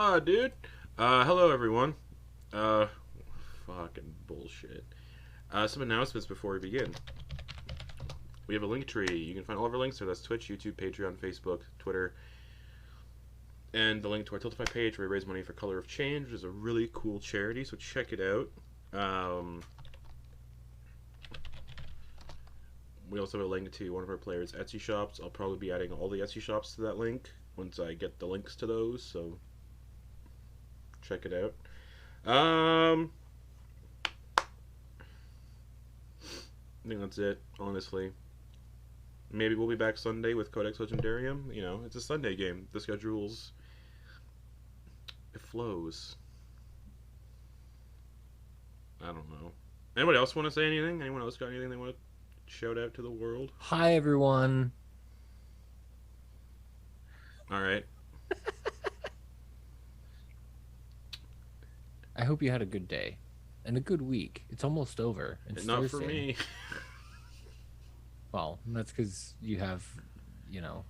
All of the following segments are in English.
Ah, dude. Hello, everyone. Uh, Fucking bullshit. Some announcements before we begin. We have a link tree. You can find all of our links there. That's Twitch, YouTube, Patreon, Facebook, Twitter, and the link to our Tiltify page where we raise money for Color of Change, which is a really cool charity, so check it out. We also have a link to one of our players' Etsy shops. I'll probably be adding all the Etsy shops to that link once I get the links to those, so check it out. I think that's it, honestly. Maybe we'll be back Sunday with Codex Legendarium. You know, it's a Sunday game. The schedule's... it flows. I don't know. Anybody else want to say anything? Anyone else got anything they want to shout out to the world? Hi, everyone. Alright. I hope you had a good day and a good week. It's almost over. It's Not Thursday. for me. Well, that's because you have, you know,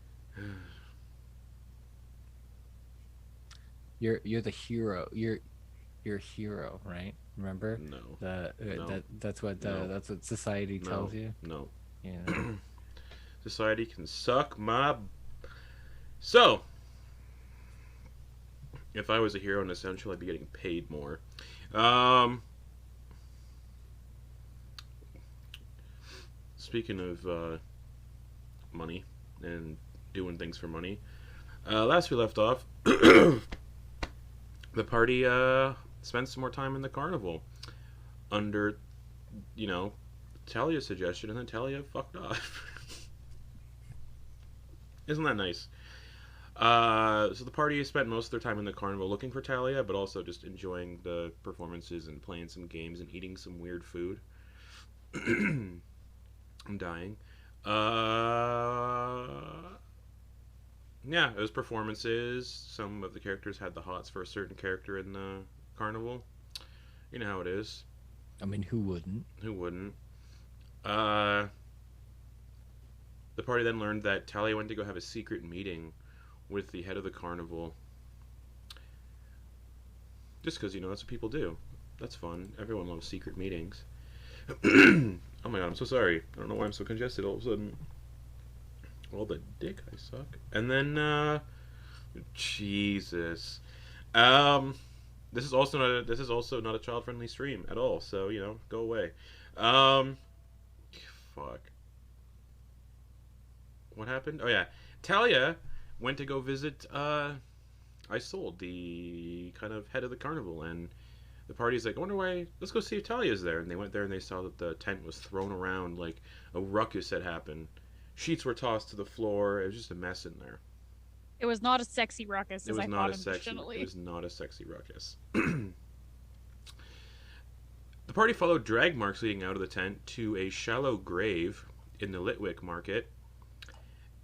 you're the hero. You're a hero, right? Remember? No. No. That's what No. that's what society tells you. No. Yeah. Society can suck my... So, if I was a hero in Essential, I'd be getting paid more. Speaking of money and doing things for money, last we left off, the party spent some more time in the carnival under, you know, Thalia's suggestion, and then Thalia fucked off. Isn't that nice? So the party spent most of their time in the carnival looking for Thalia, but also just enjoying the performances and playing some games and eating some weird food. I'm dying. Yeah, it was performances. Some of the characters had the hots for a certain character in the carnival. You know how it is. I mean, who wouldn't? Who wouldn't? The party then learned that Thalia went to go have a secret meeting with the head of the carnival. Just because, you know, that's what people do. That's fun. Everyone loves secret meetings. Oh my god, I'm so sorry. I don't know why I'm so congested all of a sudden. Well, the dick, I suck. And then, Jesus. This is also not a child-friendly stream at all, so, you know, go away. Fuck. What happened? Oh yeah, Thalia went to go visit Isolde, the kind of head of the carnival, and the party's like, I wonder why, let's go see if Talia's there. And they went there and they saw that the tent was thrown around, like a ruckus had happened. Sheets were tossed to the floor. It was just a mess in there. It was not a sexy ruckus, It as was I not thought a sexy. initially. It was not a sexy ruckus. The party followed drag marks leading out of the tent to a shallow grave in the Litwick Market,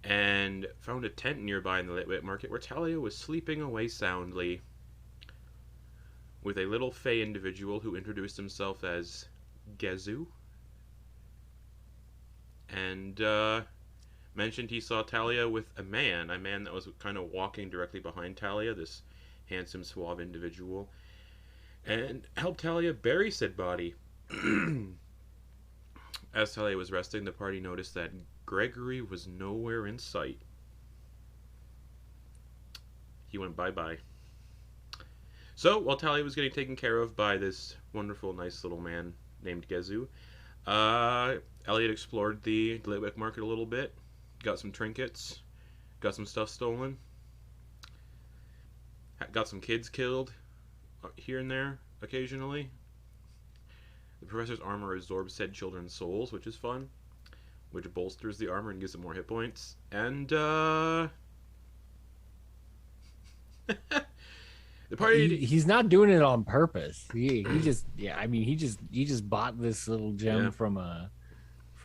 and found a tent nearby in the Litwick Market where Thalia was sleeping away soundly with a little fey individual who introduced himself as Gezu, and mentioned he saw Thalia with a man that was kind of walking directly behind Thalia, this handsome, suave individual, and helped Thalia bury said body. As Thalia was resting, the party noticed that Gregory was nowhere in sight. He went bye-bye. So, while Thalia was getting taken care of by this wonderful, nice little man named Gezu, Eliott explored the Litwick Market a little bit, got some trinkets, got some stuff stolen, got some kids killed here and there occasionally. The professor's armor absorbs said children's souls, which is fun, which bolsters the armor and gives it more hit points. And the party, he's not doing it on purpose. He just he just bought this little gem from a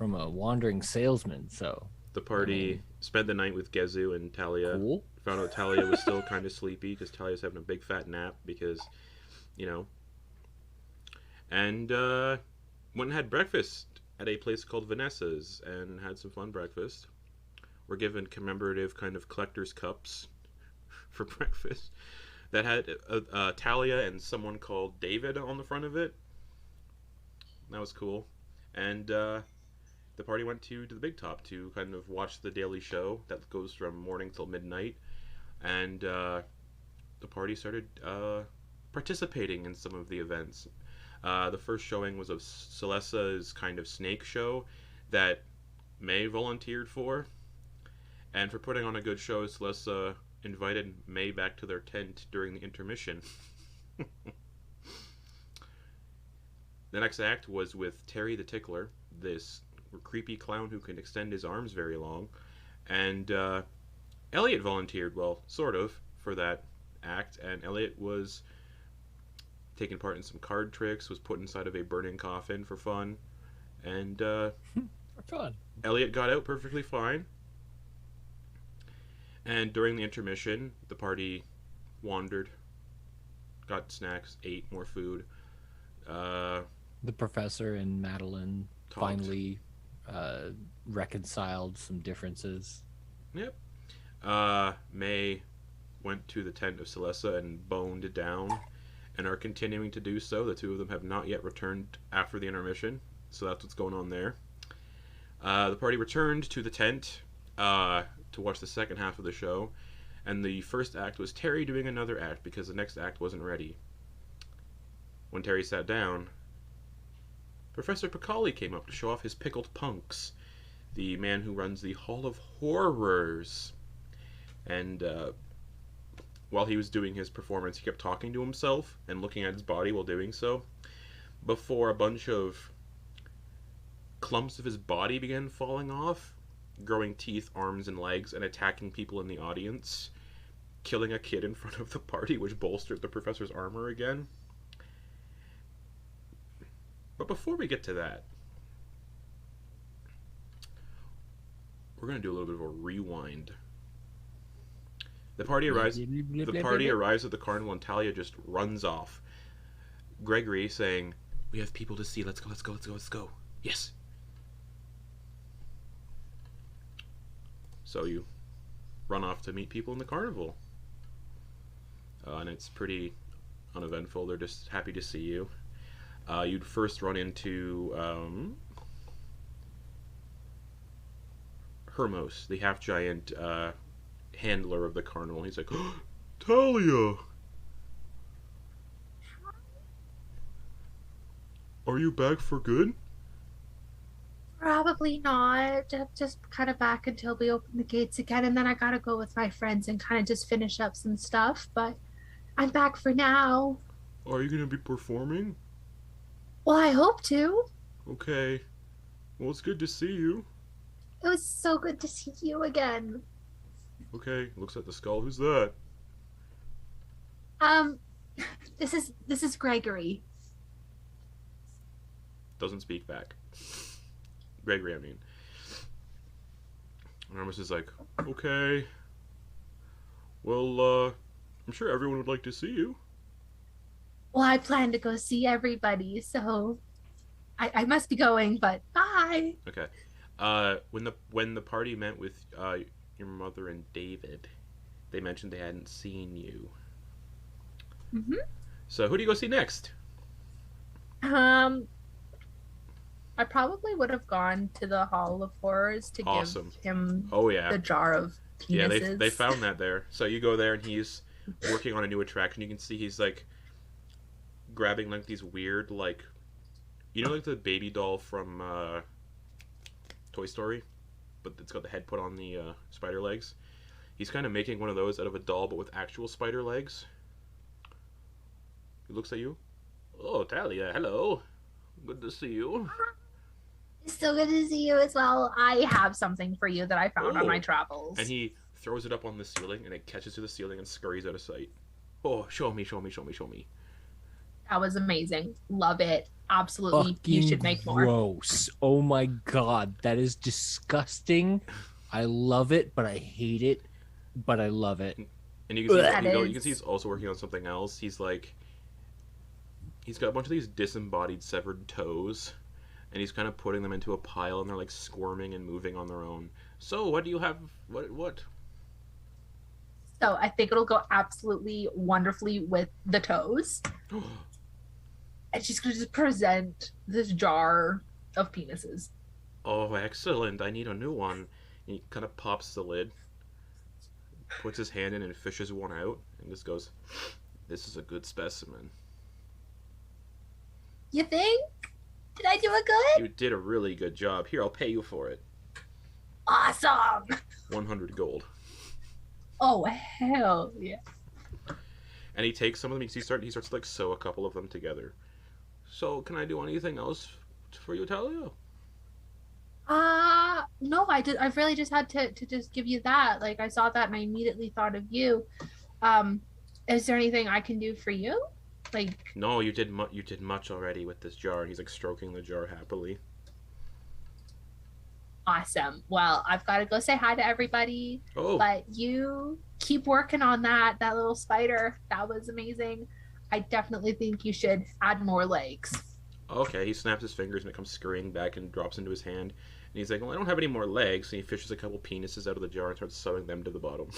wandering salesman. So the party spent the night with Gezu and Thalia. Cool. Found out Thalia was still kind of sleepy because Talia's having a big fat nap because, you know. And went and had breakfast at a place called Vanessa's and had some fun breakfast. We're given commemorative kind of collector's cups for breakfast. that had Thalia and someone called David on the front of it. That was cool. And the party went to the big top to kind of watch the daily show that goes from morning till midnight. And the party started participating in some of the events. The first showing was of Celessa's kind of snake show that May volunteered for. And for putting on a good show, Celessa invited May back to their tent during the intermission. The next act was with Terry the Tickler, this creepy clown who can extend his arms very long. And Eliott volunteered, well, sort of, for that act. And Eliott was taking part in some card tricks, was put inside of a burning coffin for fun. And For fun. Eliott got out perfectly fine. And during the intermission, the party wandered, got snacks, ate more food. The professor and Madeliene Talked. finally reconciled some differences. Yep. May went to the tent of Celessa and boned down, and are continuing to do so. The two of them have not yet returned after the intermission, so that's what's going on there. The party returned to the tent to watch the second half of the show, and the first act was Terry doing another act because the next act wasn't ready. When Terry sat down, Professor Pacali came up to show off his pickled punks, the man who runs the Hall of Horrors. And while he was doing his performance, he kept talking to himself and looking at his body while doing so, before a bunch of clumps of his body began falling off, growing teeth, arms, and legs, and attacking people in the audience, killing a kid in front of the party, which bolstered the professor's armor again. But before we get to that, we're going to do a little bit of a rewind. The party arrives at the carnival, and Thalia just runs off. Gregory saying, "We have people to see. Let's go, let's go, let's go, let's go." Yes. So you run off to meet people in the carnival. And it's pretty uneventful. They're just happy to see you. You'd first run into Hermos, the half-giant handler of the carnival. He's like, "Oh, Thalia! Are you back for good?" Probably not. Just kind of back until we open the gates again, and then I gotta go with my friends and kind of just finish up some stuff, but I'm back for now. Are you going to be performing? Well, I hope to. Okay. Well, it's good to see you. It was so good to see you again. Okay, looks at the skull. Who's that? This is Gregory. Doesn't speak back. Gregory, I mean. And Hermes is like, "Okay. Well, I'm sure everyone would like to see you." Well, I plan to go see everybody, so I must be going, but bye. Okay. When the party met with your mother and David, they mentioned they hadn't seen you. Mm-hmm. So who do you go see next? I probably would have gone to the Hall of Horrors to Awesome. give him Oh yeah. the jar of penises. Yeah, they found that there. So you go there and he's working on a new attraction. You can see he's like grabbing like these weird like, you know, like the baby doll from Toy Story, but it's got the head put on the spider legs. He's kind of making one of those out of a doll, but with actual spider legs. He looks at you. "Oh, Thalia, hello. Good to see you." It's so good to see you as well. I have something for you that I found on Oh. my travels. And he throws it up on the ceiling, and it catches to the ceiling and scurries out of sight. "Oh, show me, show me, show me, show me." That was amazing. Love it. Absolutely. You should make more. Gross. Oh my god, that is disgusting. I love it, but I hate it, but I love it. And you can see, That you can is- see he's also working on something else. He's like, he's got a bunch of these disembodied severed toes, and he's kind of putting them into a pile, and they're like squirming and moving on their own. "So, what do you have? What? So I think it'll go absolutely wonderfully with the toes. And she's going to just present this jar of penises. Oh, excellent. I need a new one. He kind of pops the lid, puts his hand in and fishes one out, and just goes, "This is a good specimen." You think? Did I do it good? You did a really good job. Here, I'll pay you for it. Awesome. 100 gold. Oh, hell yeah. And he takes some of them. He starts to like sew a couple of them together. So, can I do anything else for you, Thalia? No, I really just had to just give you that. Like, I saw that and I immediately thought of you. Is there anything I can do for you? Like, no, you did much already with this jar. He's like stroking the jar happily. awesome. Well, I've got to go say hi to everybody. Oh, But you keep working on that little spider. That was amazing. I definitely think you should add more legs. okay. He snaps his fingers and it comes scurrying back and drops into his hand. And he's like, "Well, I don't have any more legs." And he fishes a couple penises out of the jar and starts sewing them to the bottom.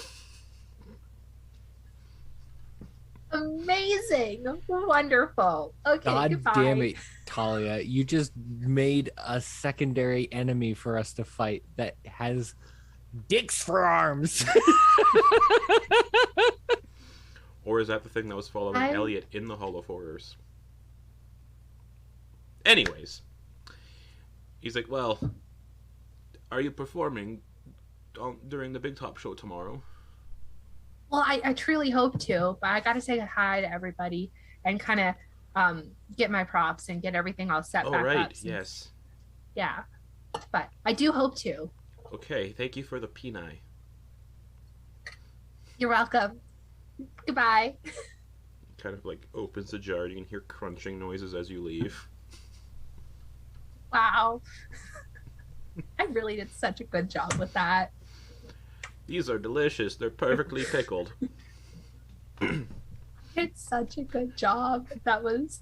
Amazing. Wonderful. Okay, God goodbye. damn it, Thalia. You just made a secondary enemy for us to fight that has dicks for arms. Or is that the thing that was following I'm- Eliott in the Hall of Horrors? Anyways, he's like, "Well, are you performing during the Big Top show tomorrow?" Well, I truly hope to, but I got to say hi to everybody and kind of get my props and get everything all set Oh, back right. up. Yes. Yeah. But I do hope to. Okay. Thank you for the peni. You're welcome. Goodbye. Kind of like opens the jar. You can hear crunching noises as you leave. Wow. I really did such a good job with that. These are delicious. They're perfectly pickled. It's such a good job. That was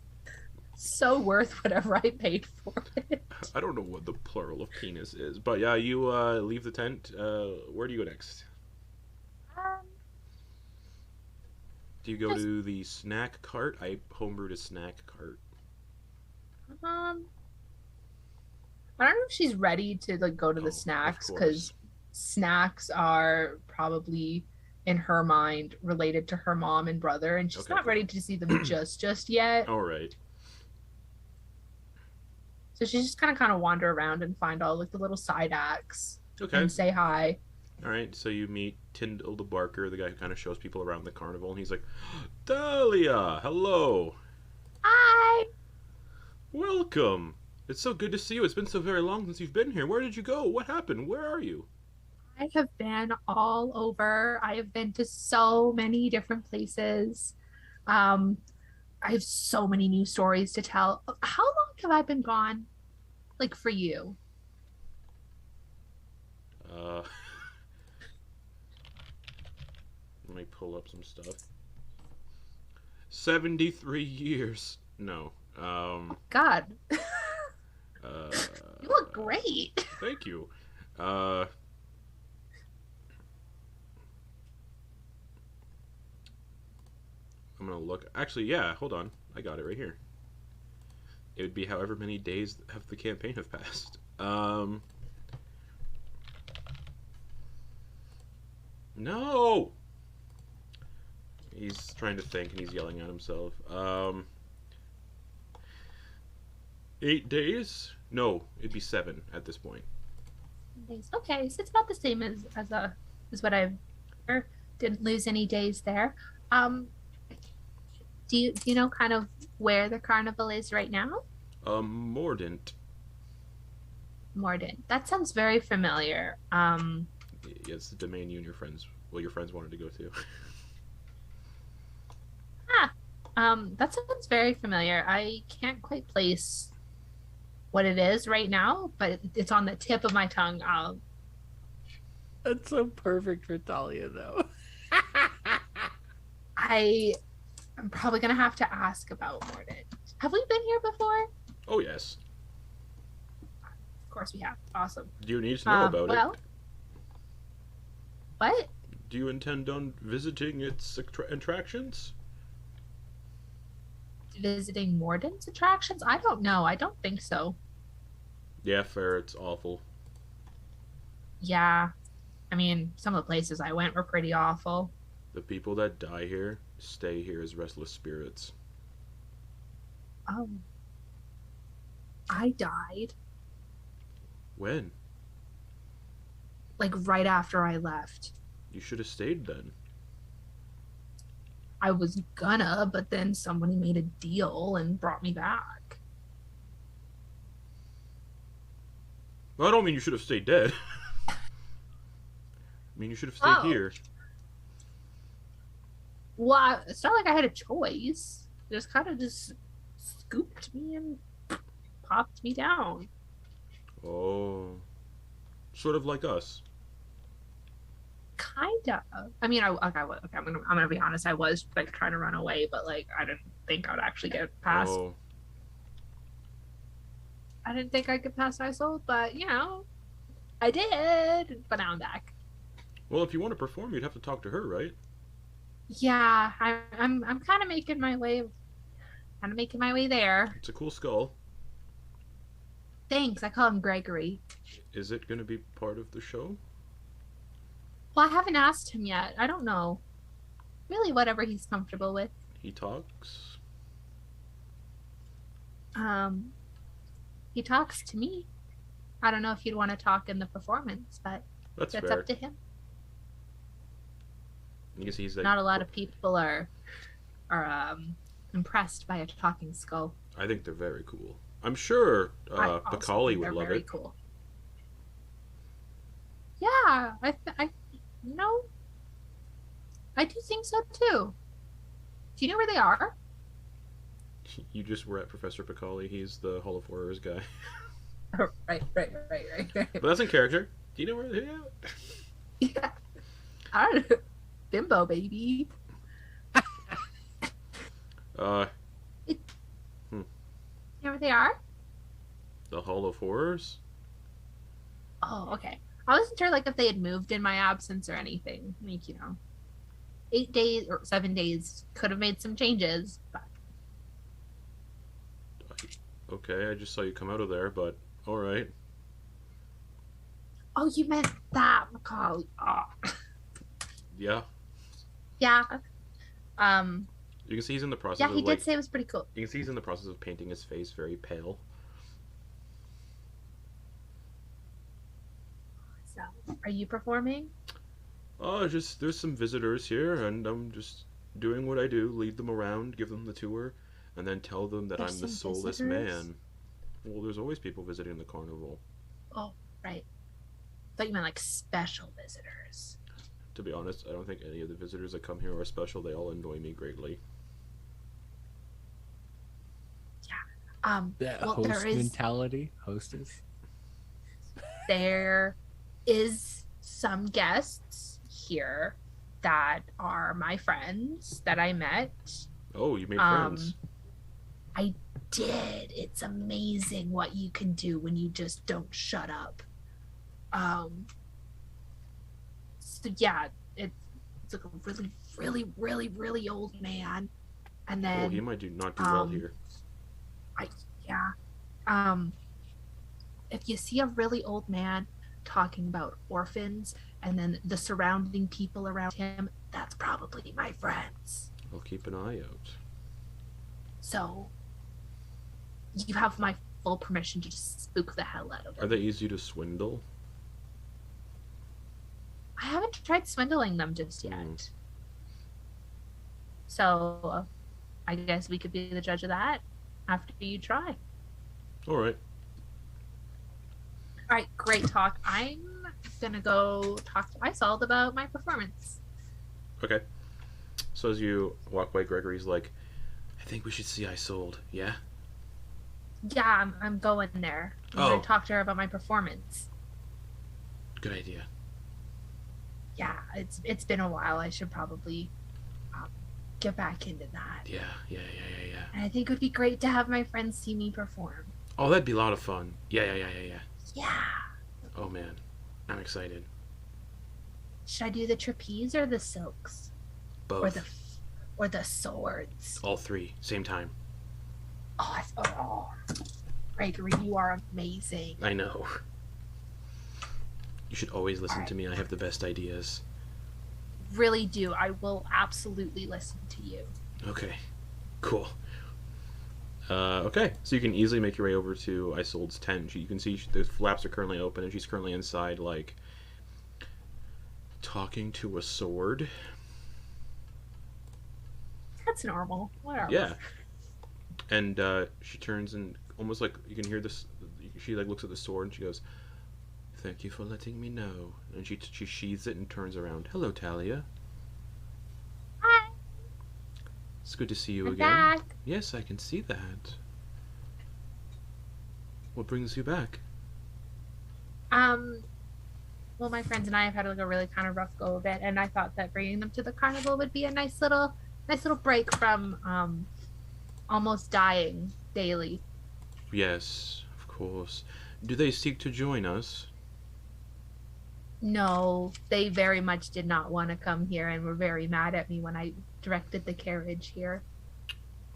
so worth whatever I paid for it. I don't know what the plural of penis is, but yeah, you leave the tent. Where do you go next? Do you go Just- to the snack cart? I homebrewed a snack cart. I don't know if she's ready to like go to Oh, the of snacks course. because snacks are probably in her mind related to her mom and brother, and she's Okay. not ready to see them just yet. All right. So she's just kind of wander around and find all like the little side acts Okay. and say hi. All right. So you meet Tyndall the Barker, the guy who kind of shows people around the carnival, and he's like, "Thalia, hello, Hi. welcome. It's so good to see you. It's been so very long since you've been here. Where did you go? What happened? Where are you?" I have been all over. I have been to so many different places. I have so many new stories to tell. How long have I been gone? Like for you? Let me pull up some stuff. 73 years. No. God, Uh, you look great. Thank you. I'm gonna look. Actually, yeah. Hold on. I got it right here. It would be however many days have the campaign have passed. No. He's trying to think and he's yelling at himself. 8 days? No, it'd be 7 at this point. Days. Okay, so it's about the same as what I've didn't lose any days there. Do you know kind of where the carnival is right now? Mordant. Morden. That sounds very familiar. Yeah, it's the domain you and your friends wanted to go to. That sounds very familiar. I can't quite place what it is right now, but it's on the tip of my tongue. That's so perfect for Thalia, though. I'm probably gonna have to ask about Morden. Have we been here before? Oh yes. Of course we have. Awesome. Do you need to know about well, it? what? do you intend on visiting its attractions? Visiting Morden's attractions? I don't know. I don't think so. Yeah, fair. It's awful. Yeah. I mean, some of the places I went were pretty awful. The people that die here stay here as restless spirits. Oh. I died. When? Like right after I left. You should have stayed then. I was gonna, but then somebody made a deal and brought me back. Well, I don't mean you should have stayed dead. I mean you should have stayed here. Well, it's not like I had a choice. They just kind of just scooped me and popped me down. Oh. Sort of like us. Kinda. I mean, I'm gonna be honest. I was like trying to run away, but like I didn't think I would actually get past. Oh. I didn't think I could pass Isold, but you know, I did. But now I'm back. Well, if you want to perform, you'd have to talk to her, right? Yeah, I'm kind of making my way. There. It's a cool skull. Thanks. I call him Gregory. Is it going to be part of the show? Well, I haven't asked him yet. I don't know. Really, whatever he's comfortable with. He talks? He talks to me. I don't know if you'd want to talk in the performance, but That's that's fair. up to him. I guess he's like, Not a lot of people are impressed by a talking skull. I think they're very cool. I'm sure I also Pacali think would they're love very it. cool. Yeah, I do think so too. Do you know where they are? You just were at Professor Pacali. He's the Hall of Horrors guy. Right. But that's in character. Do you know where they're at? Yeah. I don't know. Bimbo, baby. You know where they are? The Hall of Horrors? Oh, okay. I wasn't sure like if they had moved in my absence or anything. Like, you know, 8 days or 7 days could have made some changes, but Okay, I just saw you come out of there, but alright. oh, you meant that, Macaulay. Oh. Yeah. Yeah. You can see he's in the process Yeah, of he like, did say it was pretty cool. you can see he's in the process of painting his face very pale. So, are you performing? Oh, just there's some visitors here, and I'm just doing what I do: lead them around, give them the tour, and then tell them that There's I'm the some soulless visitors? man. Well, there's always people visiting the carnival. Oh, right. Thought you meant like special visitors. To be honest, I don't think any of the visitors that come here are special. They all annoy me greatly. That Well, host there is mentality, hostess. there is some guests here that are my friends that I met. Oh, you made friends. I did. It's amazing what you can do when you just don't shut up. So yeah, it's like a really old man, and then Oh, he might not do well here. If you see a really old man talking about orphans and then the surrounding people around him, that's probably my friends. I'll keep an eye out. So you have my full permission to just spook the hell out of Are them. they easy to swindle? I haven't tried swindling them just yet. Mm. So I guess we could be the judge of that after you try. All right. All right, great talk. I'm gonna go talk to Isold about my performance. Okay. So as you walk by, Gregory's like, I think we should see Isold. Yeah? Yeah, I'm going there. I'm Oh. gonna talk to her about my performance. Good idea. Yeah, it's been a while. I should probably get back into that. Yeah. And I think it would be great to have my friends see me perform. Oh, that'd be a lot of fun. Yeah. Yeah. Oh, man. I'm excited. Should I do the trapeze or the silks? Both. Or the swords? All three. Same time. Oh, Gregory, you are amazing. I know. You should always listen to me. I have the best ideas. Really do. I will absolutely listen to you. Okay. Cool. Okay, so you can easily make your way over to Isold's tent. You can see the flaps are currently open, and she's currently inside, like, talking to a sword. That's normal. Whatever. Yeah. And she turns and almost like you can hear this. She like looks at the sword and she goes, "Thank you for letting me know." And she sheathes it and turns around. "Hello, Thalia. Hi. It's good to see you I'm again." back. Yes, I can see that. What brings you back? Well, my friends and I have had like a really kind of rough go of it, and I thought that bringing them to the carnival would be a nice little break from almost dying daily. Yes, of course. Do they seek to join us? No, they very much did not want to come here and were very mad at me when I directed the carriage here.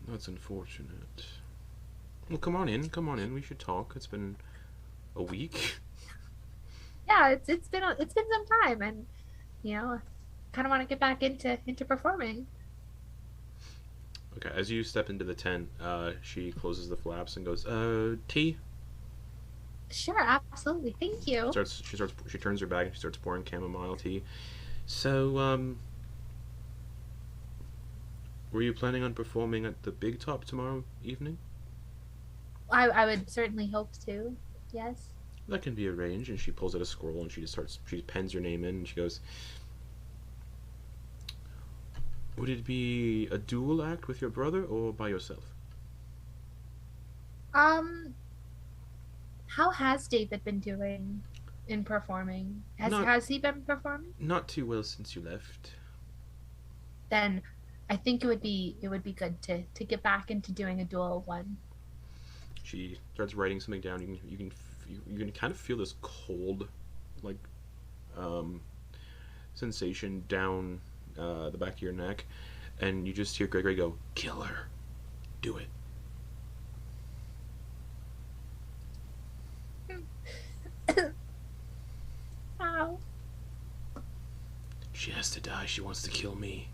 That's unfortunate. Well, come on in. Come on in. We should talk. It's been a week. Yeah, it's been some time, and kind of want to get back into performing. Okay, as you step into the tent, she closes the flaps and goes, tea? Sure, absolutely. Thank you. She turns her bag and she starts pouring chamomile tea. So, were you planning on performing at the Big Top tomorrow evening? I would certainly hope to. Yes. That can be arranged. And she pulls out a scroll and she pens your name in and she goes, "Would it be a dual act with your brother or by yourself?" How has David been doing in performing? Has he been performing? Not too well since you left. Then I think it would be good to get back into doing a dual one. She starts writing something down. You can kind of feel this cold, like, sensation down the back of your neck, and you just hear Gregory go, "Kill her. Do it." How? She has to die. She wants to kill me.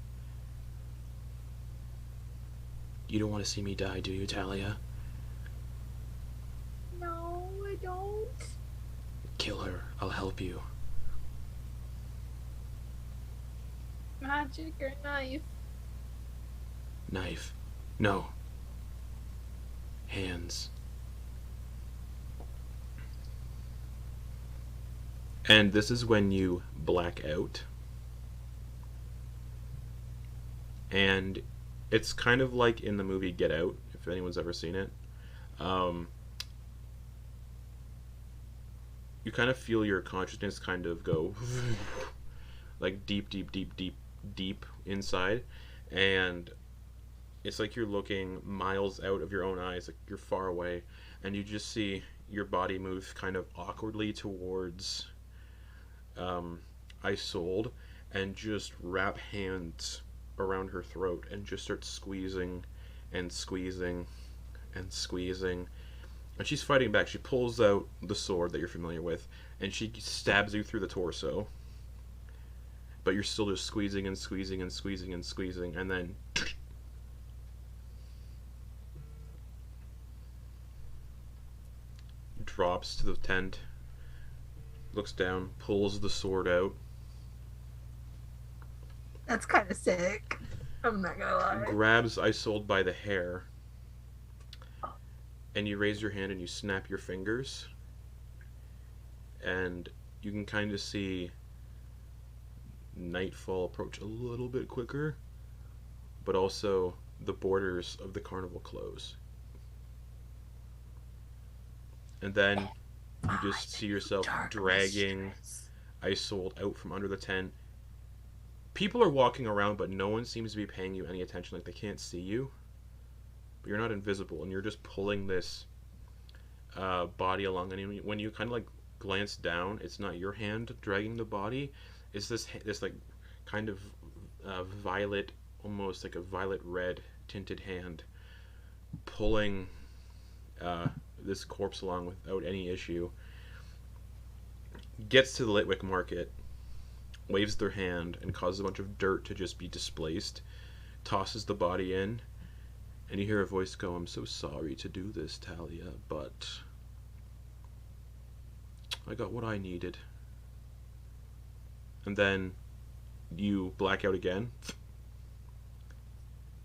You don't want to see me die, do you, Thalia? No, I don't. Kill her. I'll help you. Magic or knife? Knife. No. Hands. And this is when you black out. And it's kind of like in the movie Get Out, if anyone's ever seen it. You kind of feel your consciousness kind of go like deep inside, and it's like you're looking miles out of your own eyes, like you're far away, and you just see your body move kind of awkwardly towards Isolde and just wrap hands around her throat and just start squeezing and squeezing and squeezing. And she's fighting back. She pulls out the sword that you're familiar with and she stabs you through the torso. But you're still just squeezing and squeezing and squeezing and squeezing, and then drops to the tent, looks down, pulls the sword out. That's kind of sick. I'm not gonna lie. Grabs Isolde by the hair, and you raise your hand and you snap your fingers, and you can kind of see nightfall approach a little bit quicker, but also the borders of the carnival close. And then you just see yourself dragging Isolde out from under the tent. People are walking around, but no one seems to be paying you any attention. Like, they can't see you. But you're not invisible, and you're just pulling this body along. And when you kind of, like, glance down, it's not your hand dragging the body. is this like kind of violet, almost like a violet red tinted hand, pulling this corpse along without any issue. Gets to the Litwick Market, waves their hand, and causes a bunch of dirt to just be displaced. Tosses the body in, and you hear a voice go, "I'm so sorry to do this, Thalia, but I got what I needed." And then you black out again,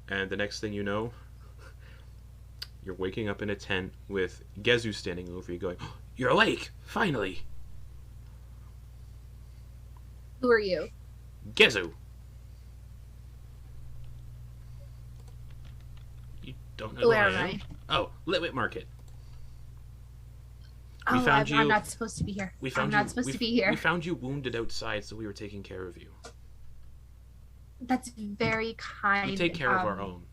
and the next thing you know, you're waking up in a tent with Gezu standing over you going, "Oh, you're awake! Finally!" Who are you? Gezu! You don't know Where who I am am? I? Oh, Litwick Market. Oh, found I'm you- not supposed to be here. We found I'm you, not supposed we, to be here. We found you wounded outside, so we were taking care of you. That's very kind. We take care of our own.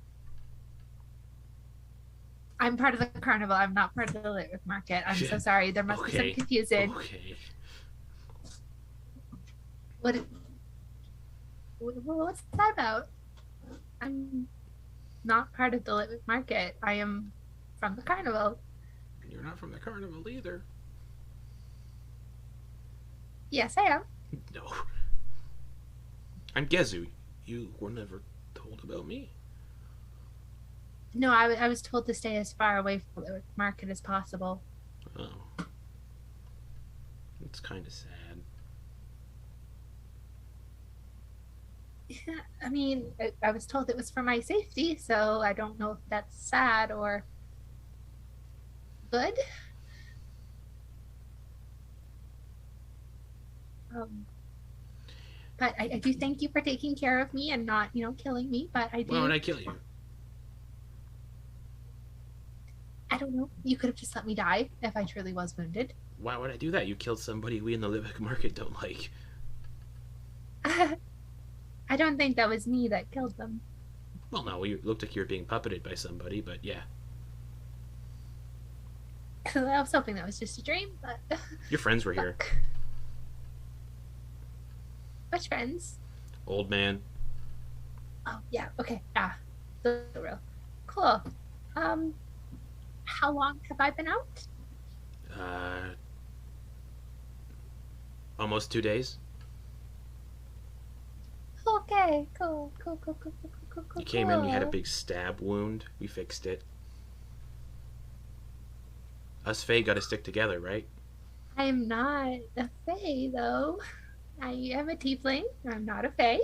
I'm part of the carnival. I'm not part of the Litwick Market. I'm so sorry. There must be some Okay. confusion. Okay. What's that about? I'm not part of the Litwick Market. I am from the carnival. You're not from the carnival either. Yes, I am. No. I'm Gezu. You were never told about me. No, I was told to stay as far away from the Litwick Market as possible. Oh. It's kind of sad. Yeah, I mean, I was told it was for my safety, so I don't know if that's sad or good. But I do thank you for taking care of me and not, killing me. But I do. Why would I kill you? I don't know. You could have just let me die if I truly was wounded. Why would I do that? You killed somebody we in the Litwick Market don't like. I don't think that was me that killed them. Well, no, you looked like you were being puppeted by somebody, but yeah. I was hoping that was just a dream, but Your friends were here. which friends? Old man. Oh yeah, okay. The real. Cool. How long have I been out? Almost 2 days. Okay, cool. You came in, you had a big stab wound. We fixed it. Us Fae gotta stick together, right? I am not a fae, though. I am a tiefling. I'm not a fae.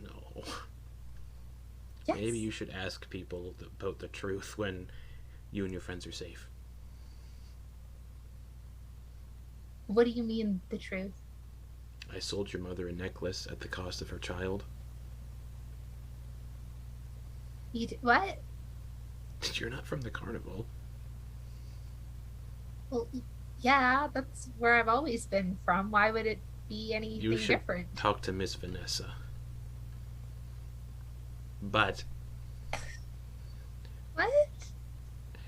No. Yes. Maybe you should ask people about the truth when you and your friends are safe. What do you mean, the truth? I sold your mother a necklace at the cost of her child. What? You're not from the carnival. Well, yeah, that's where I've always been from. Why would it be anything You should different? talk to Miss Vanessa. But What?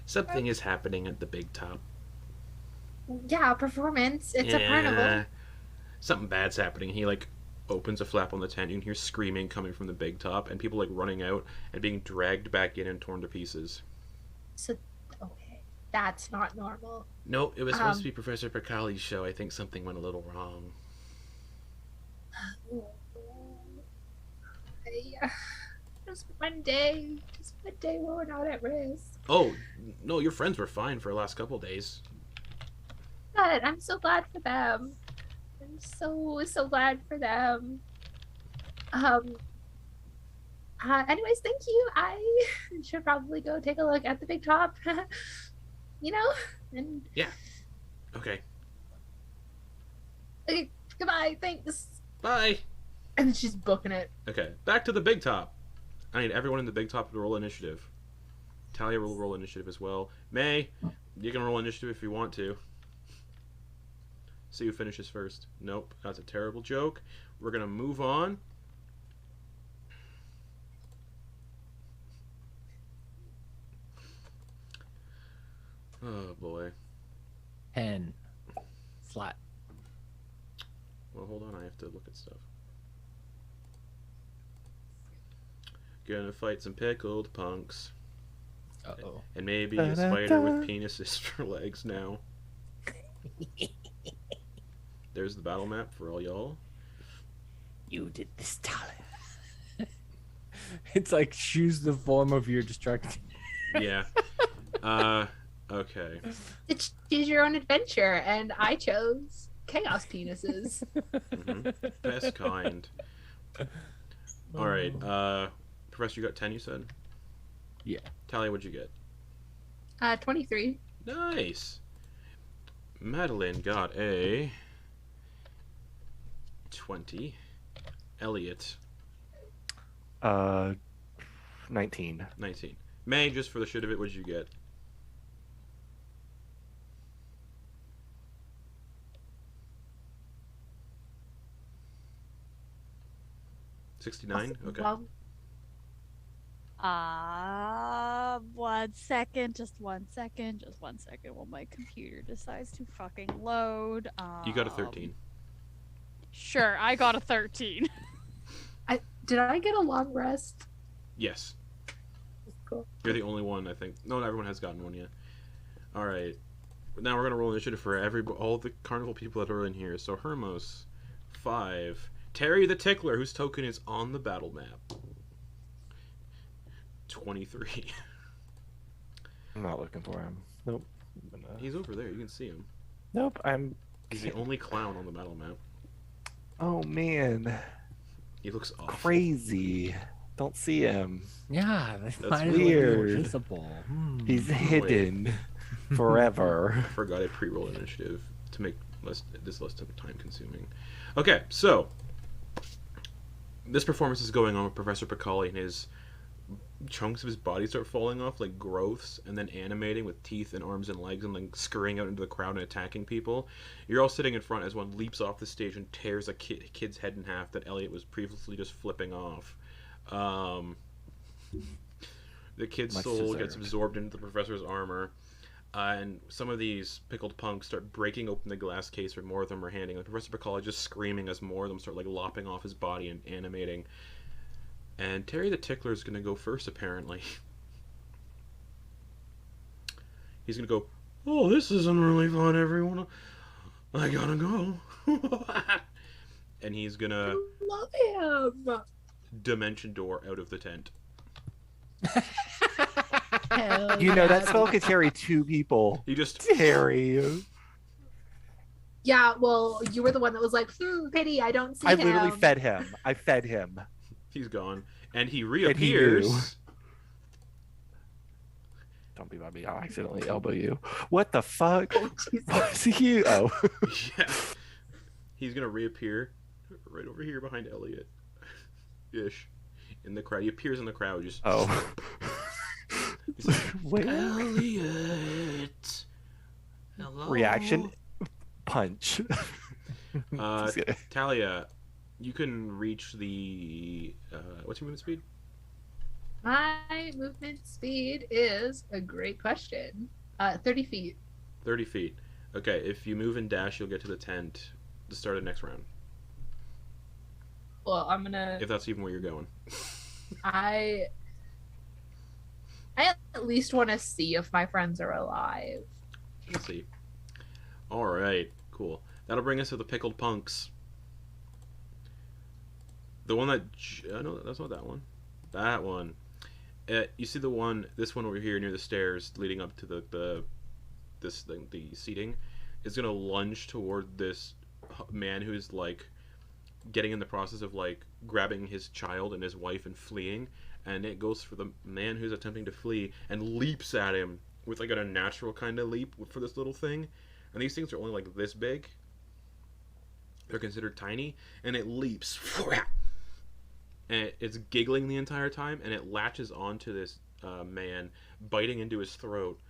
something is happening at the big top. Yeah, performance. It's a carnival. Something bad's happening. He opens a flap on the tent. You can hear screaming coming from the big top, and people running out and being dragged back in and torn to pieces. So, okay, that's not normal. No, it was supposed to be Professor Pacali's show. I think something went a little wrong. Just one day where we're not at risk. Oh, no, your friends were fine for the last couple days. But I'm so glad for them. I'm so glad for them. Anyways, thank you. I should probably go take a look at the big top. And Yeah. Okay. okay, goodbye. Thanks. Bye. And she's booking it. Okay, back to the big top. I need everyone in the big top to roll initiative. Thalia will roll initiative as well. May, you can roll initiative if you want to. See who finishes first. Nope, that's a terrible joke. We're gonna move on. Oh boy. 10. Flat. to look at stuff. Gonna fight some pickled punks. Uh-oh. And maybe a spider with penises for legs now. There's the battle map for all y'all. You did this, Thalia. It's like choose the form of your destruction. Yeah. Okay. It's choose your own adventure, and I chose chaos penises. Best kind. All right. Professor, you got 10, you said? Yeah. Thalia, what'd you get? 23. Nice. Madeliene got a 20. Eliott. 19. 19. May, just for the shit of it, what'd you get? $69? Okay. Well, 1 second, just 1 second, just 1 second while my computer decides to fucking load. You got a 13. Sure, I got a 13. did I get a long rest? Yes. Cool. You're the only one, I think. No, everyone has gotten one yet. All right. Now we're gonna roll initiative for all the carnival people that are in here. So Hermos, 5. Terry the Tickler, whose token is on the battle map, 23. I'm not looking for him. Nope. He's over there. You can see him. Nope. He's the only clown on the battle map. Oh man. He looks awful. Crazy. Don't see him. Yeah, That's might as well be weird. visible. He's hidden forever. I forgot I pre-rolled initiative to make this less time consuming. Okay, so this performance is going on with Professor Pacali, and his chunks of his body start falling off like growths, and then animating with teeth and arms and legs, and then scurrying out into the crowd and attacking people. You're all sitting in front as one leaps off the stage and tears a kid's head in half that Eliott was previously just flipping off. The kid's Much soul deserved. gets absorbed into the professor's armor, and some of these pickled punks start breaking open the glass case where more of them are handing. And Professor Pacali just screaming as more of them start like lopping off his body and animating. And Terry the Tickler is going to go first, apparently. He's going to go, "Oh, this isn't really fun, everyone. I gotta go." And he's going to Love him. dimension door out of the tent. Hell You know, that yeah. spell could carry 2 people. He just... Terry. Yeah, well, you were the one that was like, pity, I don't see I him. literally fed him. I fed him. He's gone. And he he reappears. knew. Don't be by me. I'll accidentally elbow you. What the fuck? Oh, Jesus. Oh, see you. Oh. Yeah. He's going to reappear right over here behind Eliott. Ish. In the crowd. He appears in the crowd just... Oh. He's like, Wait. "Eliott. Hello?" Reaction. Punch. Thalia, you can reach the... what's your movement speed? My movement speed is a great question. 30 feet. 30 feet. Okay, if you move and dash, you'll get to the tent to start the next round. Well, I'm gonna... If that's even where you're going. I at least want to see if my friends are alive. Let's see. Alright, cool. That'll bring us to the pickled punks. The one that... no, that's not that one. That one. You see this one over here near the stairs leading up to the seating is going to lunge toward this man who's like getting in the process of like grabbing his child and his wife and fleeing, and it goes for the man who's attempting to flee and leaps at him with like an unnatural kind of leap for this little thing. And these things are only like this big. They're considered tiny, and it leaps. And it's giggling the entire time, and it latches onto this man, biting into his throat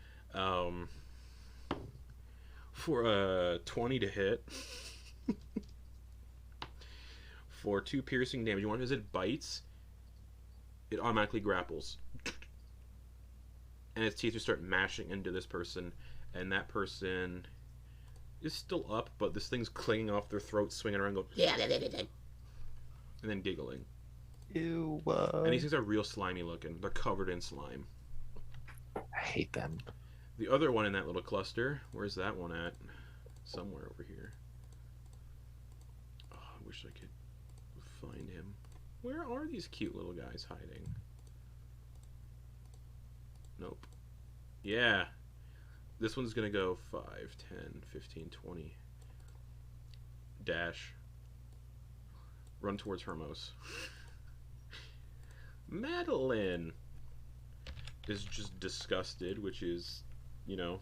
for a 20 to hit. For 2 piercing damage. You want to visit bites? It automatically grapples. And its teeth just start mashing into this person, and that person is still up, but this thing's clinging off their throat, swinging around, going, and then giggling. Ew. And these things are real slimy looking. They're covered in slime. I hate them. The other one in that little cluster, where's that one at? Somewhere over here. Oh, I wish I could find him. Where are these cute little guys hiding? Nope. Yeah. This one's gonna go 5, 10, 15, 20. Dash. Run towards Hermos. Madeliene is just disgusted, which is, you know,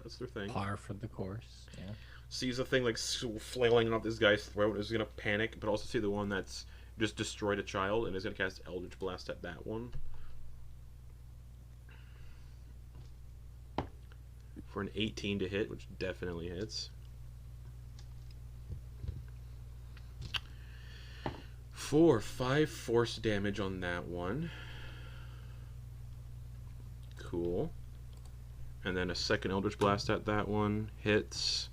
that's their thing. Par for the course. Yeah. Sees a thing like flailing off this guy's throat, is gonna panic, but also see the one that's just destroyed a child and is gonna cast Eldritch Blast at that one. For an 18 to hit, which definitely hits. 5 force damage on that one. Cool. And then a second Eldritch Blast at that one. Hits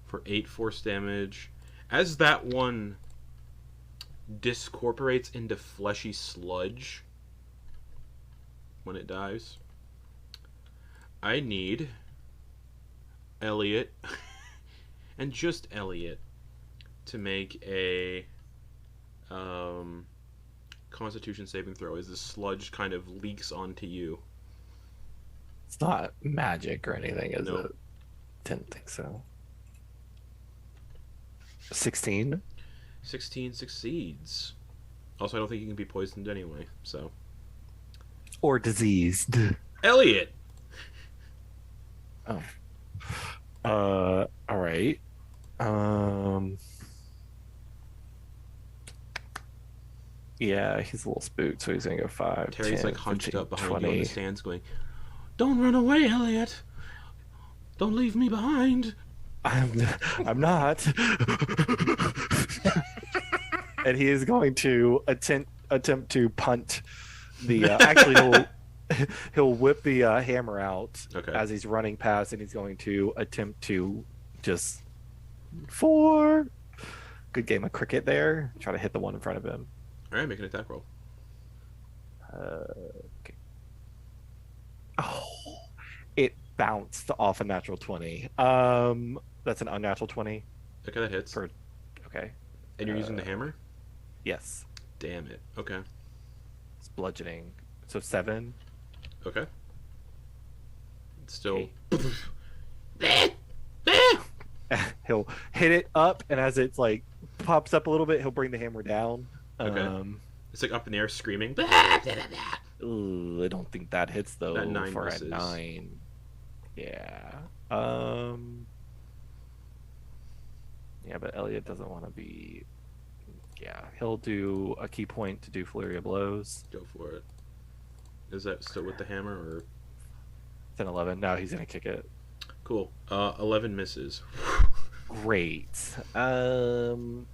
for 8 force damage. As that one discorporates into fleshy sludge when it dies, I need Eliott and just Eliott to make a Constitution saving throw as the sludge kind of leaks onto you. It's not magic or anything, is Nope. it? Didn't think so. 16? 16 succeeds. Also, I don't think you can be poisoned anyway, so. Or diseased. Eliott! Oh. Alright. Yeah, he's a little spooked, so he's gonna go 5. Terry's 10, like hunched 15, up behind 20. you in the stands going, "Don't run away, Eliott! Don't leave me behind!" I'm not. And he is going to attempt to punt the. Actually, he'll whip the hammer out Okay. as he's running past, and he's going to attempt to just 4. Good game of cricket there. Try to hit the one in front of him. Alright, make an attack roll. Okay. Oh, it bounced off a natural 20. That's an unnatural 20. Okay, that hits. Okay. And you're using the hammer? Yes. Damn it. Okay. It's bludgeoning. So 7. Okay. It's still... He'll hit it up, and as it's like pops up a little bit, he'll bring the hammer down. Okay. It's like up in the air screaming. Ooh, I don't think that hits though. That 9 for misses. a 9. Yeah. Yeah, but Eliott doesn't want to be. Yeah, he'll do a key point to do flurry of blows. Go for it. Is that still with the hammer or? It's an 11. No, he's gonna kick it. Cool. 11 misses. Great. He'll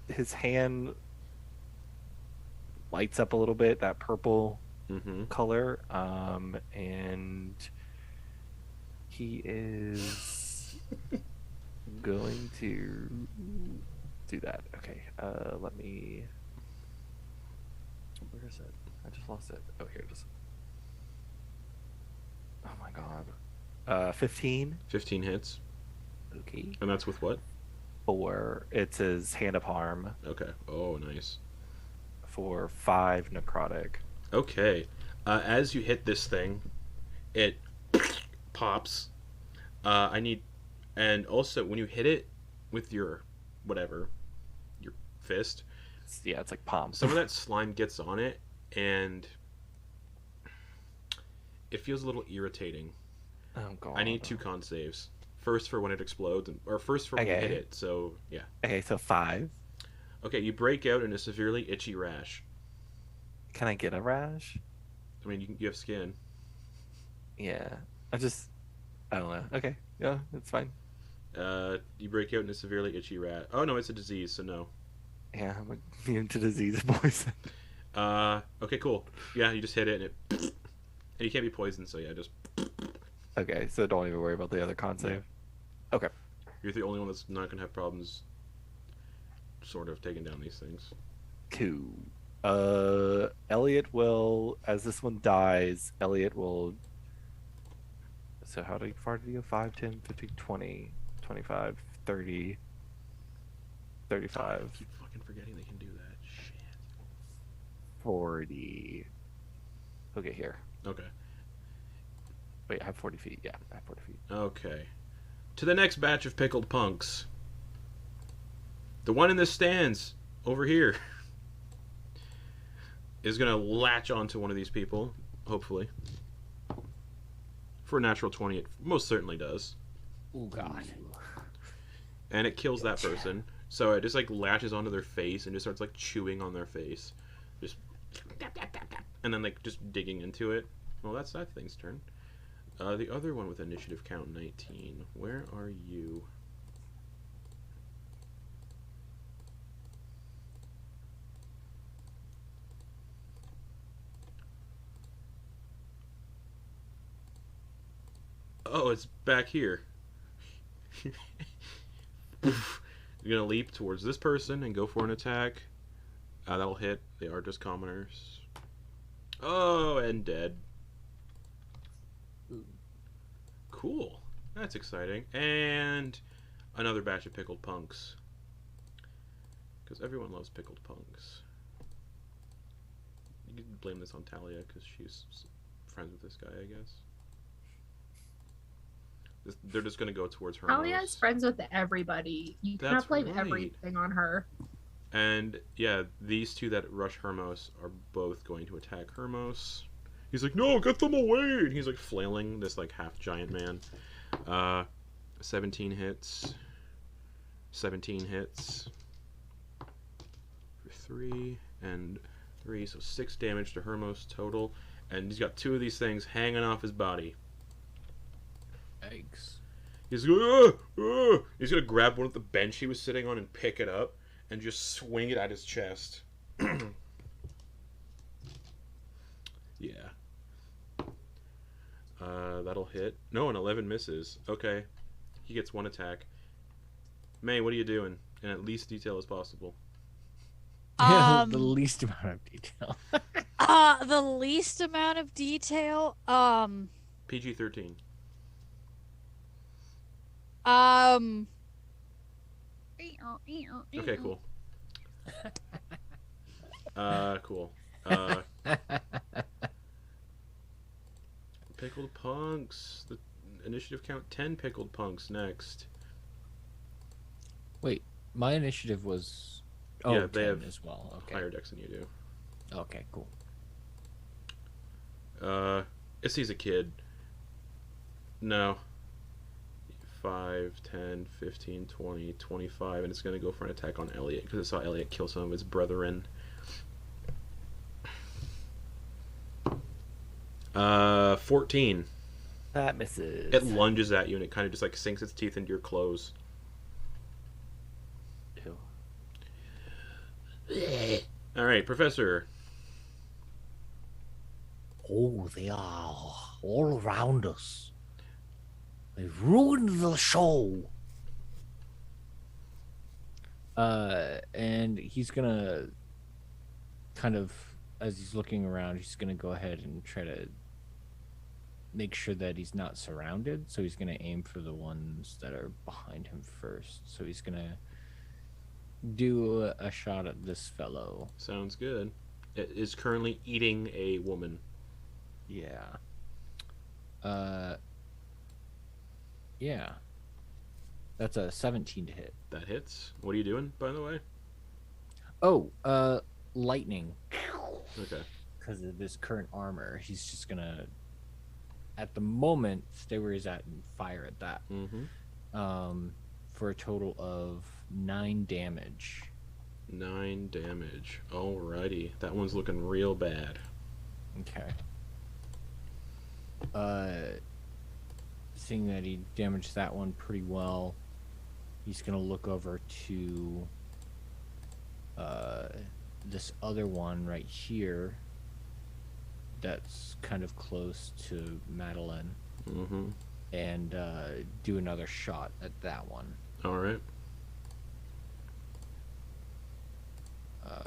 his hand lights up a little bit, that purple Mm-hmm. color, and he is going to do that. Okay, let me. Where is it? I just lost it. Oh, here it is. Oh my god. 15. 15 hits. Okay. And that's with what? For it's his hand of harm Okay. Oh, nice. for 5 necrotic. Okay. As you hit this thing, it pops. And also when you hit it with your whatever, your fist, Yeah, it's like palm. some of that slime gets on it, and it feels a little irritating. Oh god. I need 2 con saves. First for when it explodes, or first for when you Okay. hit it. So yeah. Okay, so 5. Okay, you break out in a severely itchy rash. Can I get a rash? I mean, you have skin. Yeah. I don't know. Okay. Yeah, it's fine. You break out in a severely itchy rash. Oh no, it's a disease, so no. Yeah, I'm immune to disease and poison. Okay, cool. Yeah, you just hit it, and it, and you can't be poisoned, so yeah, just. Okay, so don't even worry about the other con save. Okay. You're the only one that's not gonna have problems sort of taking down these things. Cool. Eliott will, as this one dies, Eliott will. So how far did he go? 5, 10, 15, 20, 25, 30, 35. I keep fucking forgetting they can do that. Shit. 40. He'll get here. Okay. Wait, I have 40 feet. Yeah, I have 40 feet. Okay. To the next batch of pickled punks. The one in the stands over here is gonna latch onto one of these people, hopefully. For a natural 20, it most certainly does. Oh God. And it kills that person. So it just like latches onto their face and just starts like chewing on their face. Just and then like just digging into it. Well, that's that thing's turn. The other one with initiative count 19. Where are you? Oh, it's back here. You're gonna leap towards this person and go for an attack. That'll hit. They are just commoners. Oh, and dead. Cool. That's exciting. And another batch of pickled punks. Because everyone loves pickled punks. You can blame this on Thalia because she's friends with this guy, I guess. They're just going to go towards her. Talia's friends with everybody. You That's cannot blame right. everything on her. And yeah, these two that rush Hermos are both going to attack Hermos. He's like, no, get them away! And he's like flailing this like half giant man. 17 hits. 17 hits. For 3 and 3, so 6 damage to Hermos total. And he's got 2 of these things hanging off his body. Eggs. He's going, he's gonna grab one of the bench he was sitting on and pick it up and just swing it at his chest. Yeah. That'll hit. No, an 11 misses. Okay. He gets 1 attack. May, what are you doing? In at least detail as possible. The least amount of detail. The least amount of detail. PG-13. Okay, cool. Cool. Pickled punks. The initiative count 10 pickled punks next. Wait, my initiative was Yeah, they 10 have as well. Okay. higher dex than you do. Okay, cool. It sees a kid. No. 5, 10, 15, 20, 25, and it's going to go for an attack on Eliott because it saw Eliott kill some of his brethren. 14. That misses. It lunges at you and it kind of just like sinks its teeth into your clothes. Ew. Alright, Professor. Oh, they are all around us. They've ruined the show. And he's gonna kind of, as he's looking around, he's gonna go ahead and try to make sure that he's not surrounded. So he's gonna aim for the ones that are behind him first. So he's gonna do a shot at this fellow. Sounds good. It is currently eating a woman. Yeah. Yeah. That's a 17 to hit. That hits. What are you doing, by the way? Oh, lightning. Okay. Because of his current armor, he's just gonna, at the moment, stay where he's at and fire at that. Mm-hmm. For a total of 9 damage. 9 damage. Alrighty. That one's looking real bad. Okay. Seeing that he damaged that one pretty well, he's gonna look over to this other one right here that's kind of close to Madeliene. Mm-hmm. and do another shot at that one All right.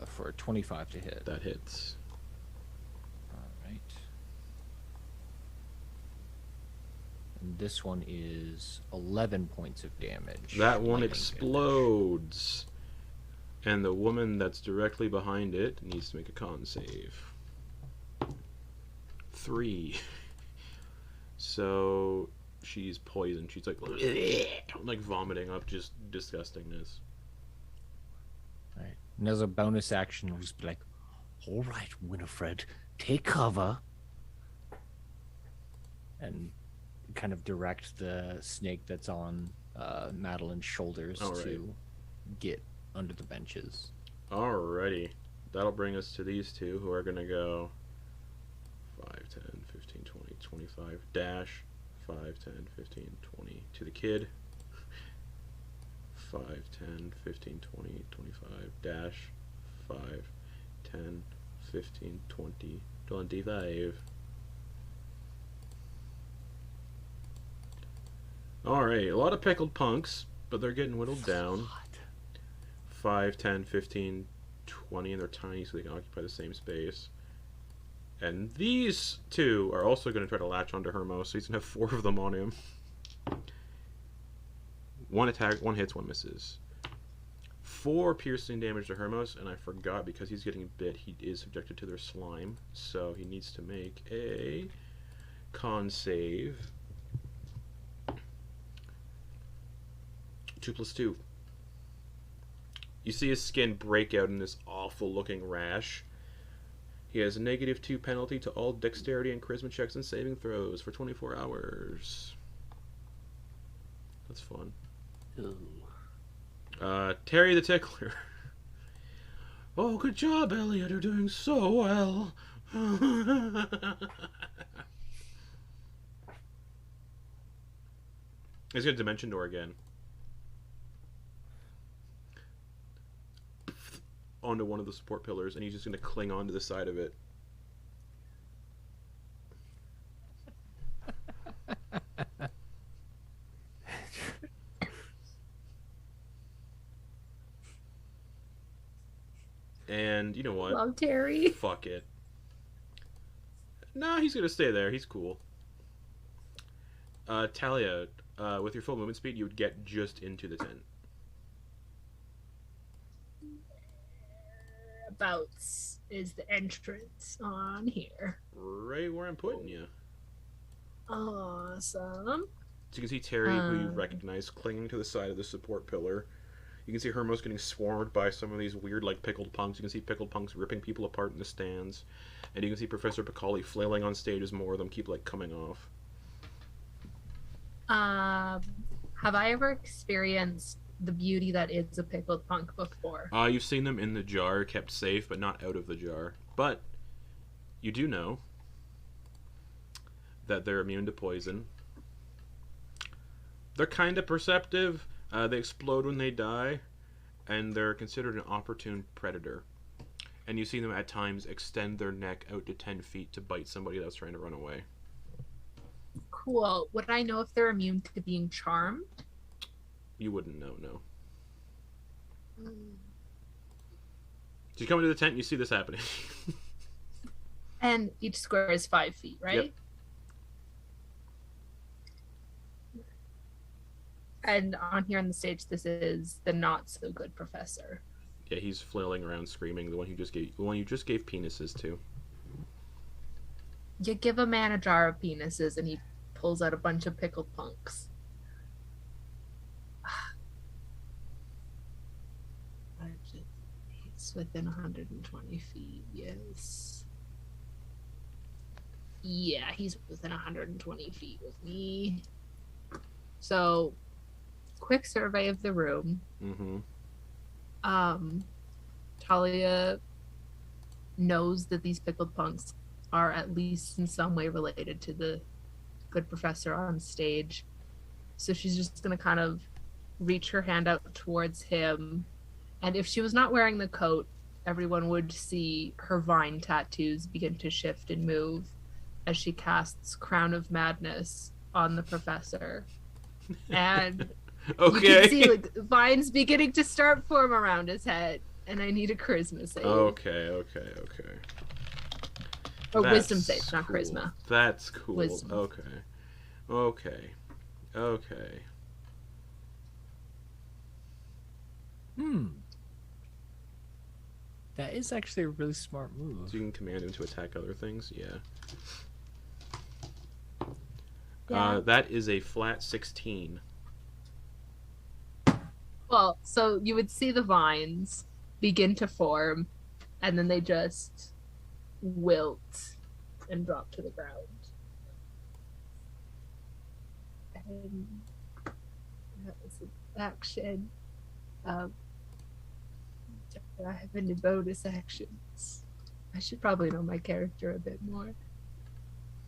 for a 25 to hit. That hits. All right. And this one is 11 points of damage. That one lightning explodes. And the woman that's directly behind it needs to make a con save. 3. So she's poisoned. She's like vomiting up just disgustingness. All right. And as a bonus action, he'll just be like, "All right, Winifred, take cover," and kind of direct the snake that's on Madeleine's shoulders All right. to get under the benches. Alrighty. That'll bring us to these two who are going to go 5, 10, 15, 20, 25, dash, 5, 10, 15, 20 to the kid. 5, 10, 15, 20, 25, dash, 5, 10, 15, 20, 25. Alright, a lot of pickled punks, but they're getting whittled down. 5, 10, 15, 20, and they're tiny so they can occupy the same space. And these two are also going to try to latch onto Hermos, so he's going to have 4 of them on him. 1 attack, 1 hits, 1 misses. 4 piercing damage to Hermos, and I forgot, because he's getting bit, he is subjected to their slime, so he needs to make a con save. 2 + 2. You see his skin break out in this awful looking rash. He has a -2 penalty to all dexterity and charisma checks and saving throws for 24 hours. That's fun. Terry the Tickler. Oh, good job, Eliott. You're doing so well. He's got a dimension door again. Onto one of the support pillars, and he's just going to cling onto the side of it. And you know what? Love Terry. Fuck it. Nah, he's going to stay there. He's cool. Thalia, with your full movement speed, you would get just into the tent. Whereabouts is the entrance on here? Right where I'm putting you. Awesome. So you can see Terry, who you recognize, clinging to the side of the support pillar. You can see Hermos getting swarmed by some of these weird, like, pickled punks. You can see pickled punks ripping people apart in the stands. And you can see Professor Pacali flailing on stage as more of them keep, like, coming off. Have I ever experienced the beauty that is a pickled punk before? You've seen them in the jar, kept safe, but not out of the jar. But you do know that they're immune to poison. They're kind of perceptive. They explode when they die, and they're considered an opportune predator. And you see them at times extend their neck out to 10 feet to bite somebody that's trying to run away. Cool. Would I know if they're immune to being charmed? You wouldn't know, no. So you come into the tent and you see this happening. And each square is 5 feet, right? Yep. And on here on the stage, this is the not so good professor. Yeah, he's flailing around screaming, the one you just gave penises to. You give a man a jar of penises and he pulls out a bunch of pickled punks. He's within 120 feet, yes. Yeah, he's within 120 feet with me. So, quick survey of the room. Mm-hmm. Thalia knows that these pickled punks are at least in some way related to the good professor on stage. So she's just going to kind of reach her hand out towards him. And if she was not wearing the coat, everyone would see her vine tattoos begin to shift and move as she casts Crown of Madness on the professor, and Okay. you can see like vines beginning to start form around his head, and I need a charisma save. Okay. Or That's wisdom save, not cool. charisma. That's cool. Wisdom. Okay. That is actually a really smart move. So you can command him to attack other things? Yeah. Yeah. That is a flat 16. Well, so you would see the vines begin to form, and then they just wilt and drop to the ground. And that was an action. Do I have any bonus actions? I should probably know my character a bit more.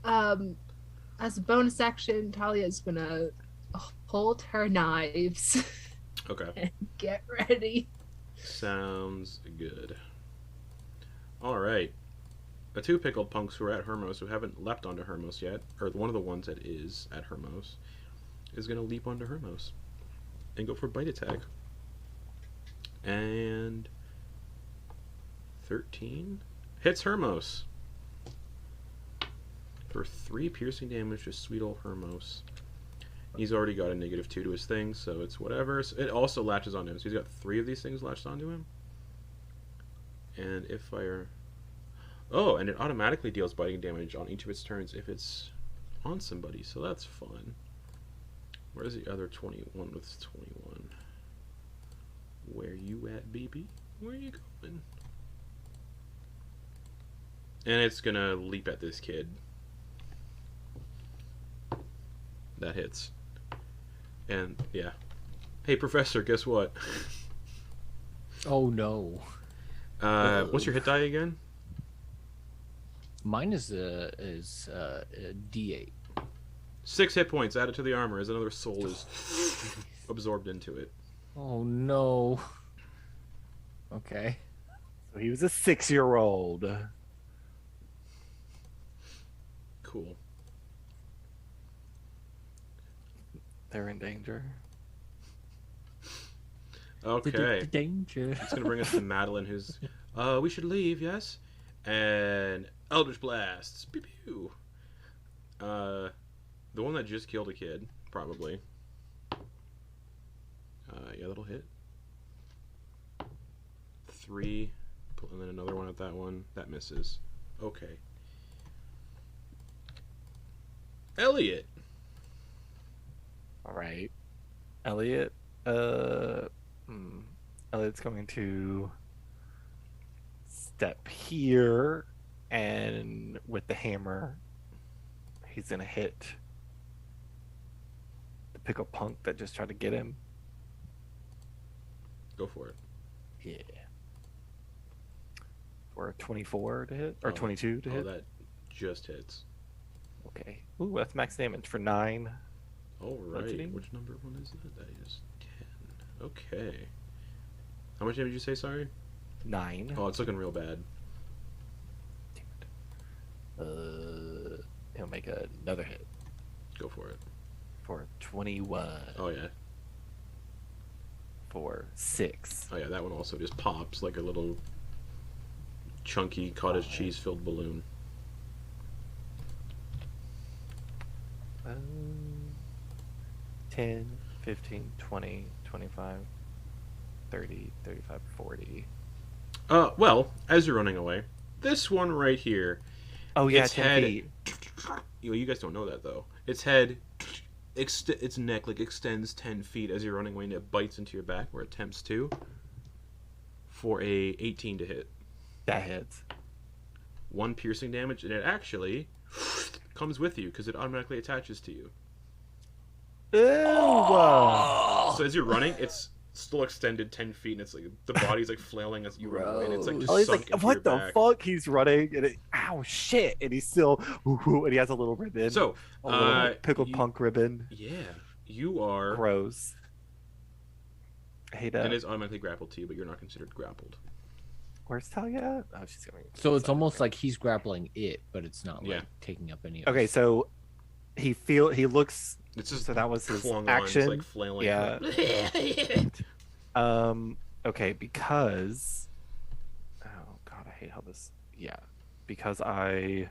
As a bonus action, Talia's gonna hold her knives Okay. and get ready. Sounds good. Alright. The two pickled punks who are at Hermos who haven't leapt onto Hermos yet, or one of the ones that is at Hermos, is going to leap onto Hermos and go for a bite attack. And 13 hits Hermos for 3 piercing damage to sweet old Hermos. He's already got a -2 to his thing, so it's whatever. So it also latches onto him, so he's got 3 of these things latched onto him. And if fire... Oh, and it automatically deals biting damage on each of its turns if it's on somebody, so that's fun. Where's the other 21 with 21? Where you at, baby? Where you going? And it's gonna leap at this kid. That hits. And, yeah. Hey, Professor, guess what? Oh no. What's your hit die again? Mine is a D8. 6 hit points added to the armor as another soul is absorbed into it. Oh no. Okay. So he was a 6-year-old. Cool. They're in danger. Okay. Danger. It's gonna bring us to Madeliene, who's, we should leave, yes? And Eldritch Blasts. Pew pew. The one that just killed a kid, probably. Yeah, that'll hit. 3, and then another one at that one. That misses. Okay. Eliott. All right. Eliott. Eliott's going to step here, and with the hammer, he's going to hit the pickle punk that just tried to get him. Go for it. Yeah. For a 24 to hit? Or 22 to hit? That just hits. Okay. Ooh, that's max damage for 9. Alright. Bludgeoning. Which number one is that? That is 10. Okay. How much damage did you say, sorry? 9. Oh, it's looking real bad. He'll make another hit Go for it. for 21. Oh, yeah. For 6. Oh, yeah, that one also just pops like a little chunky cottage cheese filled balloon. 10, 15, 20, 25, 30, 35, 40. Well, as you're running away, this one right here, Oh, yeah, its 10 head. feet. You guys don't know that though. Its head, its neck like extends 10 feet as you're running away, and it bites into your back, or attempts to, for a 18 to hit. That hits. 1 piercing damage, and it actually comes with you because it automatically attaches to you. Ew! So as you're running, it's still extended 10 feet, and it's like the body's like flailing as you run away, and it's like just Oh, he's sunk like, into what your the back. fuck? He's running, and ow, shit! And he's still, and he has a little ribbon. So, a little pickle you- punk ribbon. Yeah, you are. Gross. I hate that. It is automatically grappled to you, but you're not considered grappled. Where's Thalia at? Oh, she's coming. So it's almost like he's grappling it, but it's not like Yeah. taking up any. Of Okay, his- so he looks. It's just So that was his flung action. on. It's like flailing. Yeah. Okay, because. Oh God, I hate how this. Yeah, because I.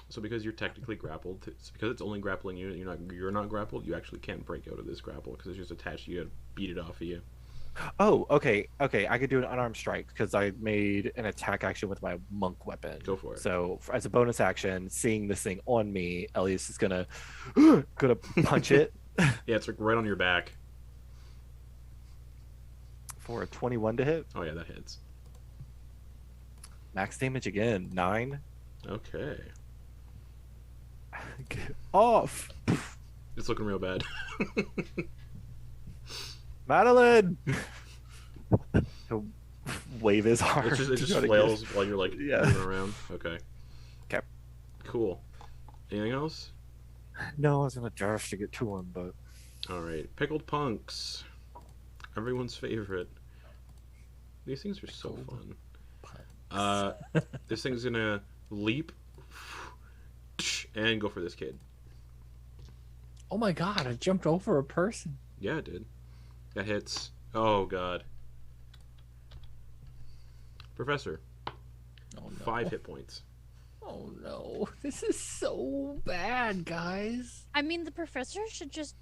So because you're technically grappled, it's because it's only grappling you, and you're not grappled. You actually can't break out of this grapple because it's just attached. You gotta beat it off of you. Oh, okay. I could do an unarmed strike because I made an attack action with my monk weapon. Go for it. So as a bonus action, seeing this thing on me, Eliott is gonna punch it Yeah, it's like right on your back. for a 21 to hit. Oh yeah, that hits. Max damage again, 9. Okay. Get off, It's looking real bad. Madeliene. He'll wave his arm. It to just try to flails while you're like Yeah. moving around. Okay. Okay. Cool. Anything else? No, I was gonna dash to get to him, but All right. Pickled punks. Everyone's favorite. These things are so fun. This thing's gonna leap and go for this kid. Oh my god, I jumped over a person. Yeah, it did. That hits. Oh god. Professor, Oh no. 5 hit points. Oh no. This is so bad, guys. I mean, the professor should just,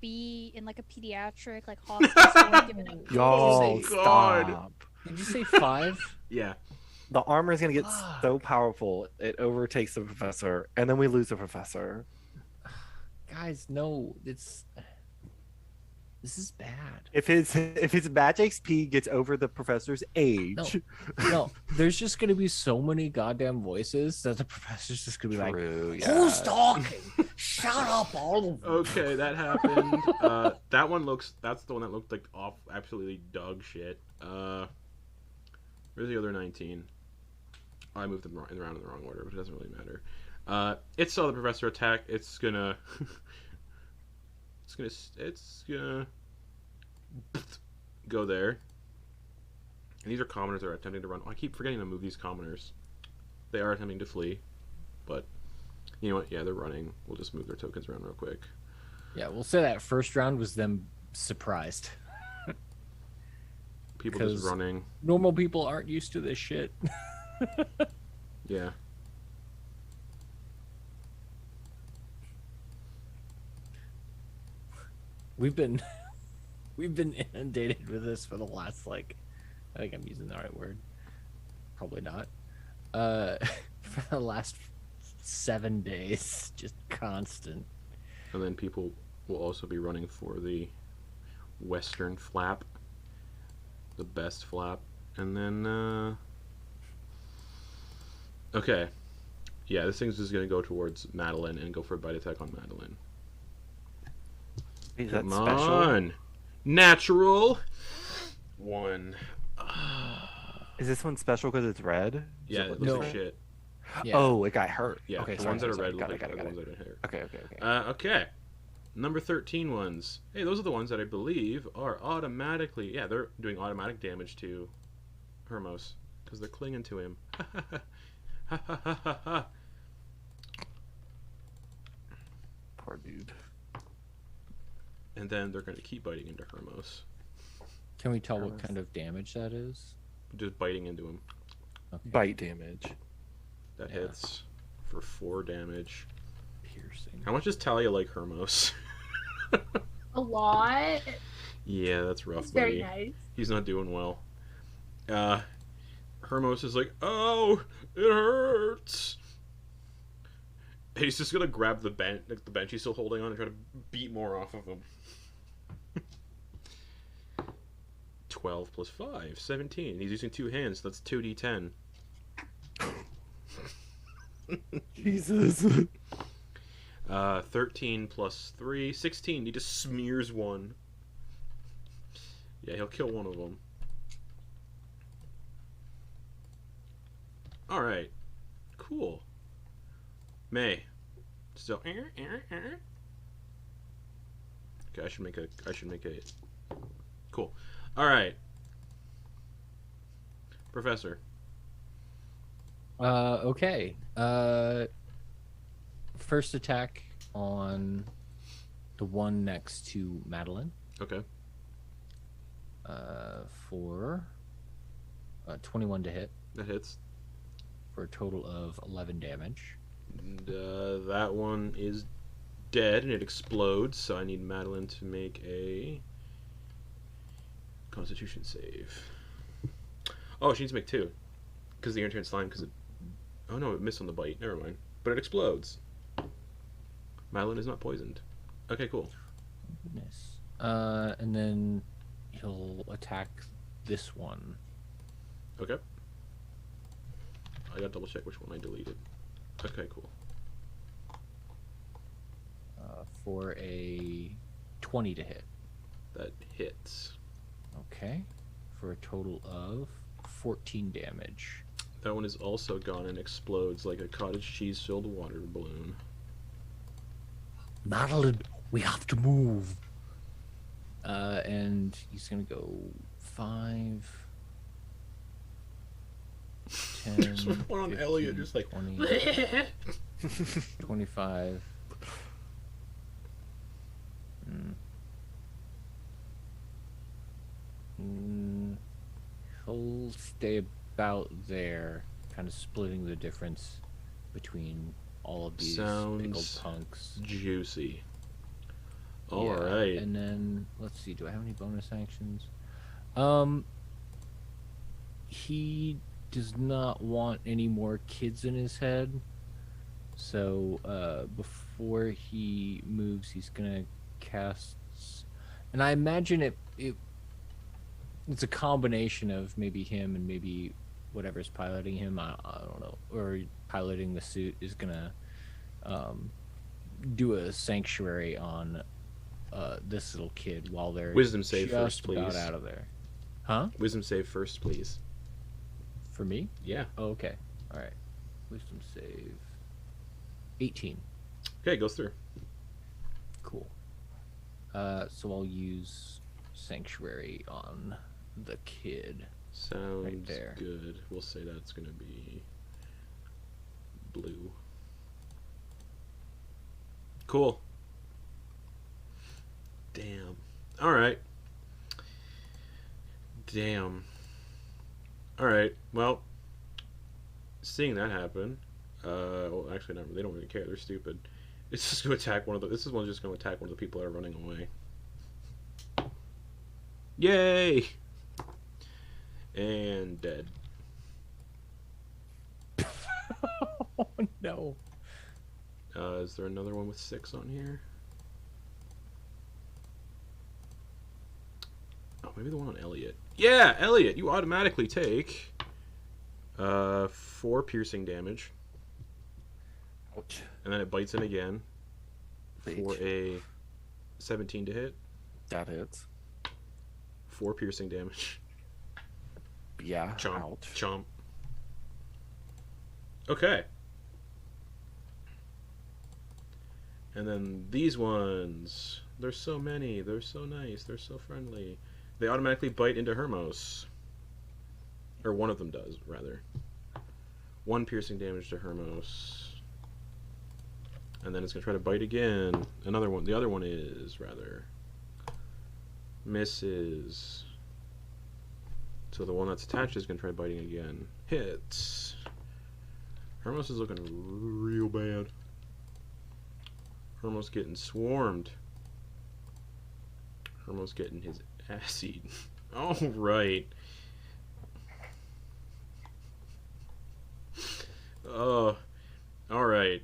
be in like a pediatric like hospital and given a y'all Oh, God. stop. Did you say 5? Yeah. The armor is gonna get Fuck. so powerful it overtakes the professor, and then we lose the professor. Guys, no. This is bad. If his match XP gets over the professor's age, No, there's just gonna be so many goddamn voices that the professor's just gonna be True, like, yeah. "Who's talking? Shut up, all of them." Okay, that happened. That's the one that looked like absolutely dog shit. Where's the other 19? Oh, I moved them around in the wrong order, but it doesn't really matter. It saw the professor attack. It's gonna go there. And these are commoners that are attempting to run. Oh, I keep forgetting to move these commoners. They are attempting to flee, but you know what? Yeah, they're running. We'll just move their tokens around real quick. Yeah, we'll say that first round was them surprised. People 'Cause- just running. Normal people aren't used to this shit. Yeah. We've been inundated with this for the last I think I'm using the right word. Probably not. For the last 7 days, just constant. And then people will also be running for the western flap, the best flap, and then okay, yeah, this thing's just gonna go towards Madeliene and go for a bite attack on Madeliene. Is that Come special? on, natural 1. Is this one special because it's red? Is Yeah, it it look looks No. like shit. Yeah. Oh, it got hurt. Yeah, Okay, the sorry, ones that are sorry, red got look it, like got the it. ones that are hit. Okay. Okay. Number 13 ones. Hey, those are the ones that I believe are automatically... Yeah, they're doing automatic damage to Hermos. Because they're clinging to him. Poor dude. And then they're going to keep biting into Hermos. Can we tell what Hermos. kind of damage that is? Just biting into him. Okay. Bite damage. That Yeah. hits for 4 damage. Piercing. How much does Thalia like Hermos? A lot. Yeah, that's rough, It's very buddy. nice. He's not doing well. Hermos is like, oh, it hurts. He's just gonna grab the bench he's still holding on and try to beat more off of him. 12 plus 5, 17. He's using 2 hands, so that's 2d10. Jesus. 13 plus 3, 16. He just smears one. Yeah, he'll kill one of them. Alright. Cool. May. Still. Okay, I should make a. Cool. Alright. Professor. Okay. first attack on the one next to Madeliene. Okay. For 21 to hit That hits. for a total of 11 damage. And, that one is dead and it explodes, so I need Madeliene to make a Constitution save. Oh, she needs to make 2. Because the air turned slime, because it... Oh no, it missed on the bite. Never mind. But it explodes. Madeliene is not poisoned. Okay, cool. Goodness. And then he'll attack this one. Okay. I gotta double check which one I deleted. Okay, cool. For a 20 to hit. That hits. Okay. For a total of 14 damage. That one is also gone and explodes like a cottage cheese filled water balloon. Madeliene, we have to move. And he's gonna go 5, 10, Just one on 15, Eliott, just like 20, 25. He'll stay about there, kind of splitting the difference between all of these pickled Sounds punks. juicy. Yeah, Alright. and then let's see, do I have any bonus actions? He does not want any more kids in his head. So before he moves, he's gonna cast, and I imagine it's a combination of maybe him and maybe whatever's piloting him. I don't know, or piloting the suit is gonna do a sanctuary on this little kid while they're Wisdom save just first, please. about out of there. Huh? Wisdom save first, please. For me? Yeah. Oh, okay. All right. Wisdom save. 18. Okay, goes through. Cool. So I'll use sanctuary on the kid. Sounds there. good. We'll say that's gonna be blue. Cool. Damn. Alright. Damn. Alright, well, seeing that happen, well, actually, not, they don't really care, they're stupid. It's just going to attack one of the, this is one just going to attack one of the people that are running away. Yay! And dead. Oh, no. Is there another one with 6 on here? Oh, maybe the one on Eliott. Yeah, Eliott, you automatically take 4 piercing damage. Ouch. And then it bites him again for Wait. a 17 to hit. That hits. 4 piercing damage. Yeah. Chomp. Ouch. Chomp. Okay. And then these ones. There's so many. They're so nice. They're so friendly. They automatically bite into Hermos. Or one of them does, rather. 1 piercing damage to Hermos. And then it's going to try to bite again. Another one. The other one is, rather. Misses. So the one that's attached is going to try biting again. Hits. Hermos is looking real bad. Hermos getting swarmed. Hermos getting his ass eaten. Alright. Alright.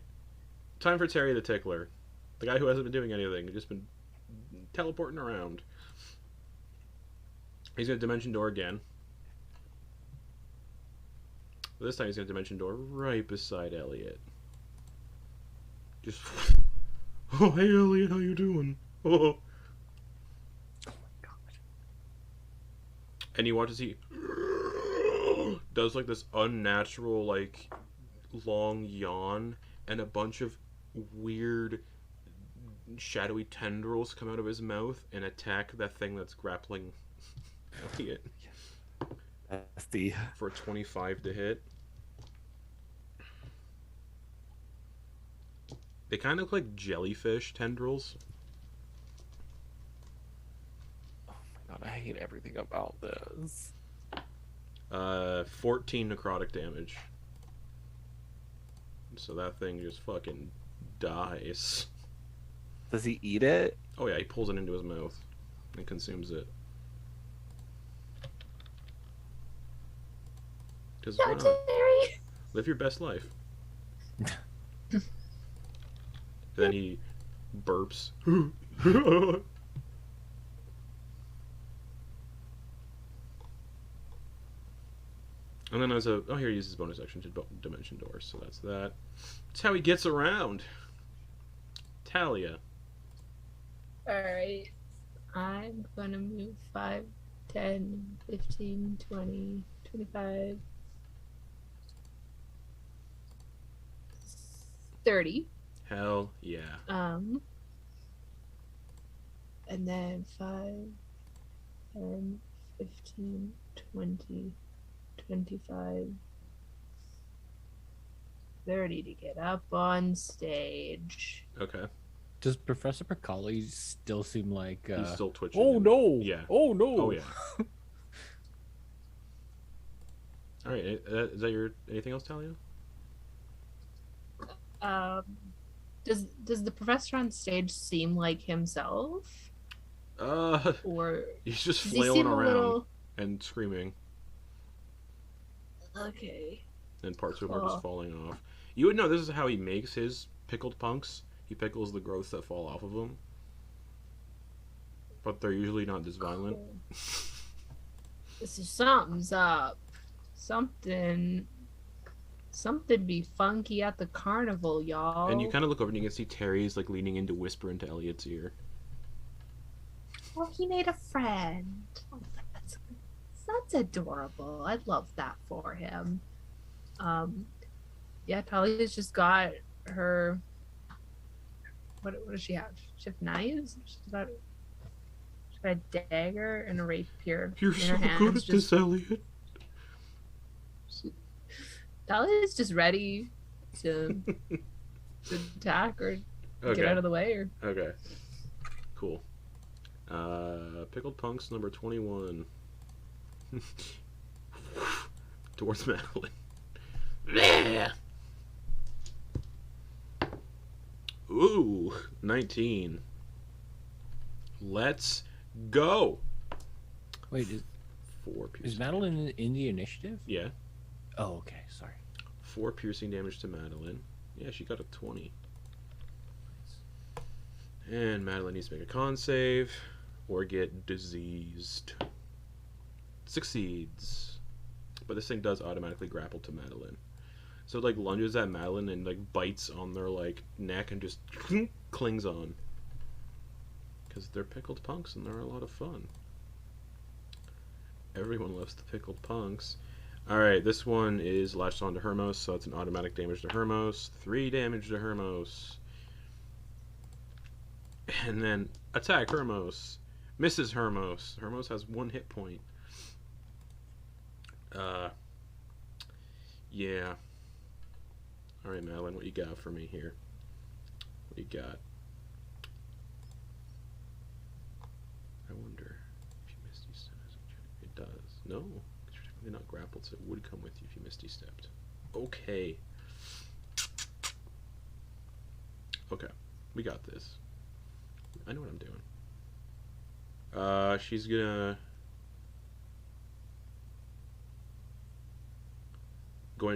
Time for Terry the Tickler. The guy who hasn't been doing anything. Just been teleporting around. He's going to Dimension Door again. This time he's going to Dimension Door right beside Eliott. Just... Oh, hey Eliott, how you doing? Oh. Oh my god. And you watch as he does like this unnatural, like, long yawn, and a bunch of weird shadowy tendrils come out of his mouth and attack that thing that's grappling Eliott That's the for a 25 to hit. They kind of look like jellyfish tendrils. Oh my god, I hate everything about this. 14 necrotic damage. So that thing just fucking dies. Does he eat it? Oh yeah, he pulls it into his mouth and consumes it. Because why not? Terry. Live your best life. Then he burps. And then there's a... Oh, here he uses bonus action to dimension doors, so that's that. That's how he gets around. Thalia. Alright. I'm gonna move 5, 10, 15, 20, 25, 30. Hell yeah. And then 5, 10, 15, 20, 25, 30 to get up on stage. Okay. Does Professor Pacali still seem like He's still twitching. oh no, Yeah. oh no, Oh yeah. Alright, is that your... Anything else, Thalia? Does the professor on stage seem like himself? Or He's just does he flailing seem around a little... and screaming, Okay. and parts of him are Cool. just falling off. You would know this is how he makes his pickled punks. He pickles the growths that fall off of them. But they're usually not this violent. Cool. This is something's up. Something be funky at the carnival, y'all. And you kind of look over and you can see Terry's like leaning in to whisper into Eliott's ear. Well, he made a friend. Oh, that's adorable. I love that for him. Yeah, Talia's just got her. What does she have? She have knives. She's got a dagger and a rapier You're in so her good hands. at this, Eliott. Talia's just ready to attack or Okay. get out of the way. Or Okay. Cool. Pickled punks number 21. Towards Madeliene. Yeah. Ooh, 19. Let's go. Wait, 4 is piercing. Madeliene in the initiative? Yeah. Oh, okay, sorry. 4 piercing damage to Madeliene. Yeah, she got a 20. And Madeliene needs to make a con save or get diseased. Succeeds. But this thing does automatically grapple to Madeliene. So it like lunges at Madeliene and like bites on their like neck and just clings on. Because they're pickled punks and they're a lot of fun. Everyone loves the pickled punks. Alright, this one is latched onto Hermos, so it's an automatic damage to Hermos. 3 damage to Hermos. And then attack Hermos. Misses Hermos. Hermos has 1 hit point. Yeah. Alright, Madeliene, what you got for me here? What you got? I wonder if you Misty Step as a check. It does. No, because you're technically not grappled, so it would come with you if you Misty Stepped. Okay. Okay, we got this. I know what I'm doing. She's going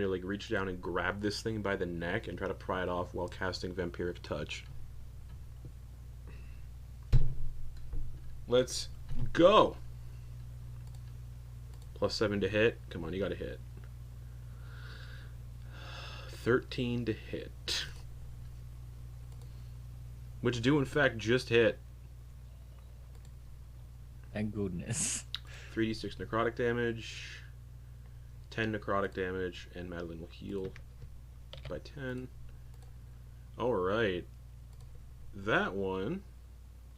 to like reach down and grab this thing by the neck and try to pry it off while casting Vampiric Touch. Let's go. +7 to hit. Come on, you got to hit. 13 to hit. Which do in fact just hit. Thank goodness. 3d6 necrotic damage. 10 necrotic damage, and Madeliene will heal by 10. Alright. That one,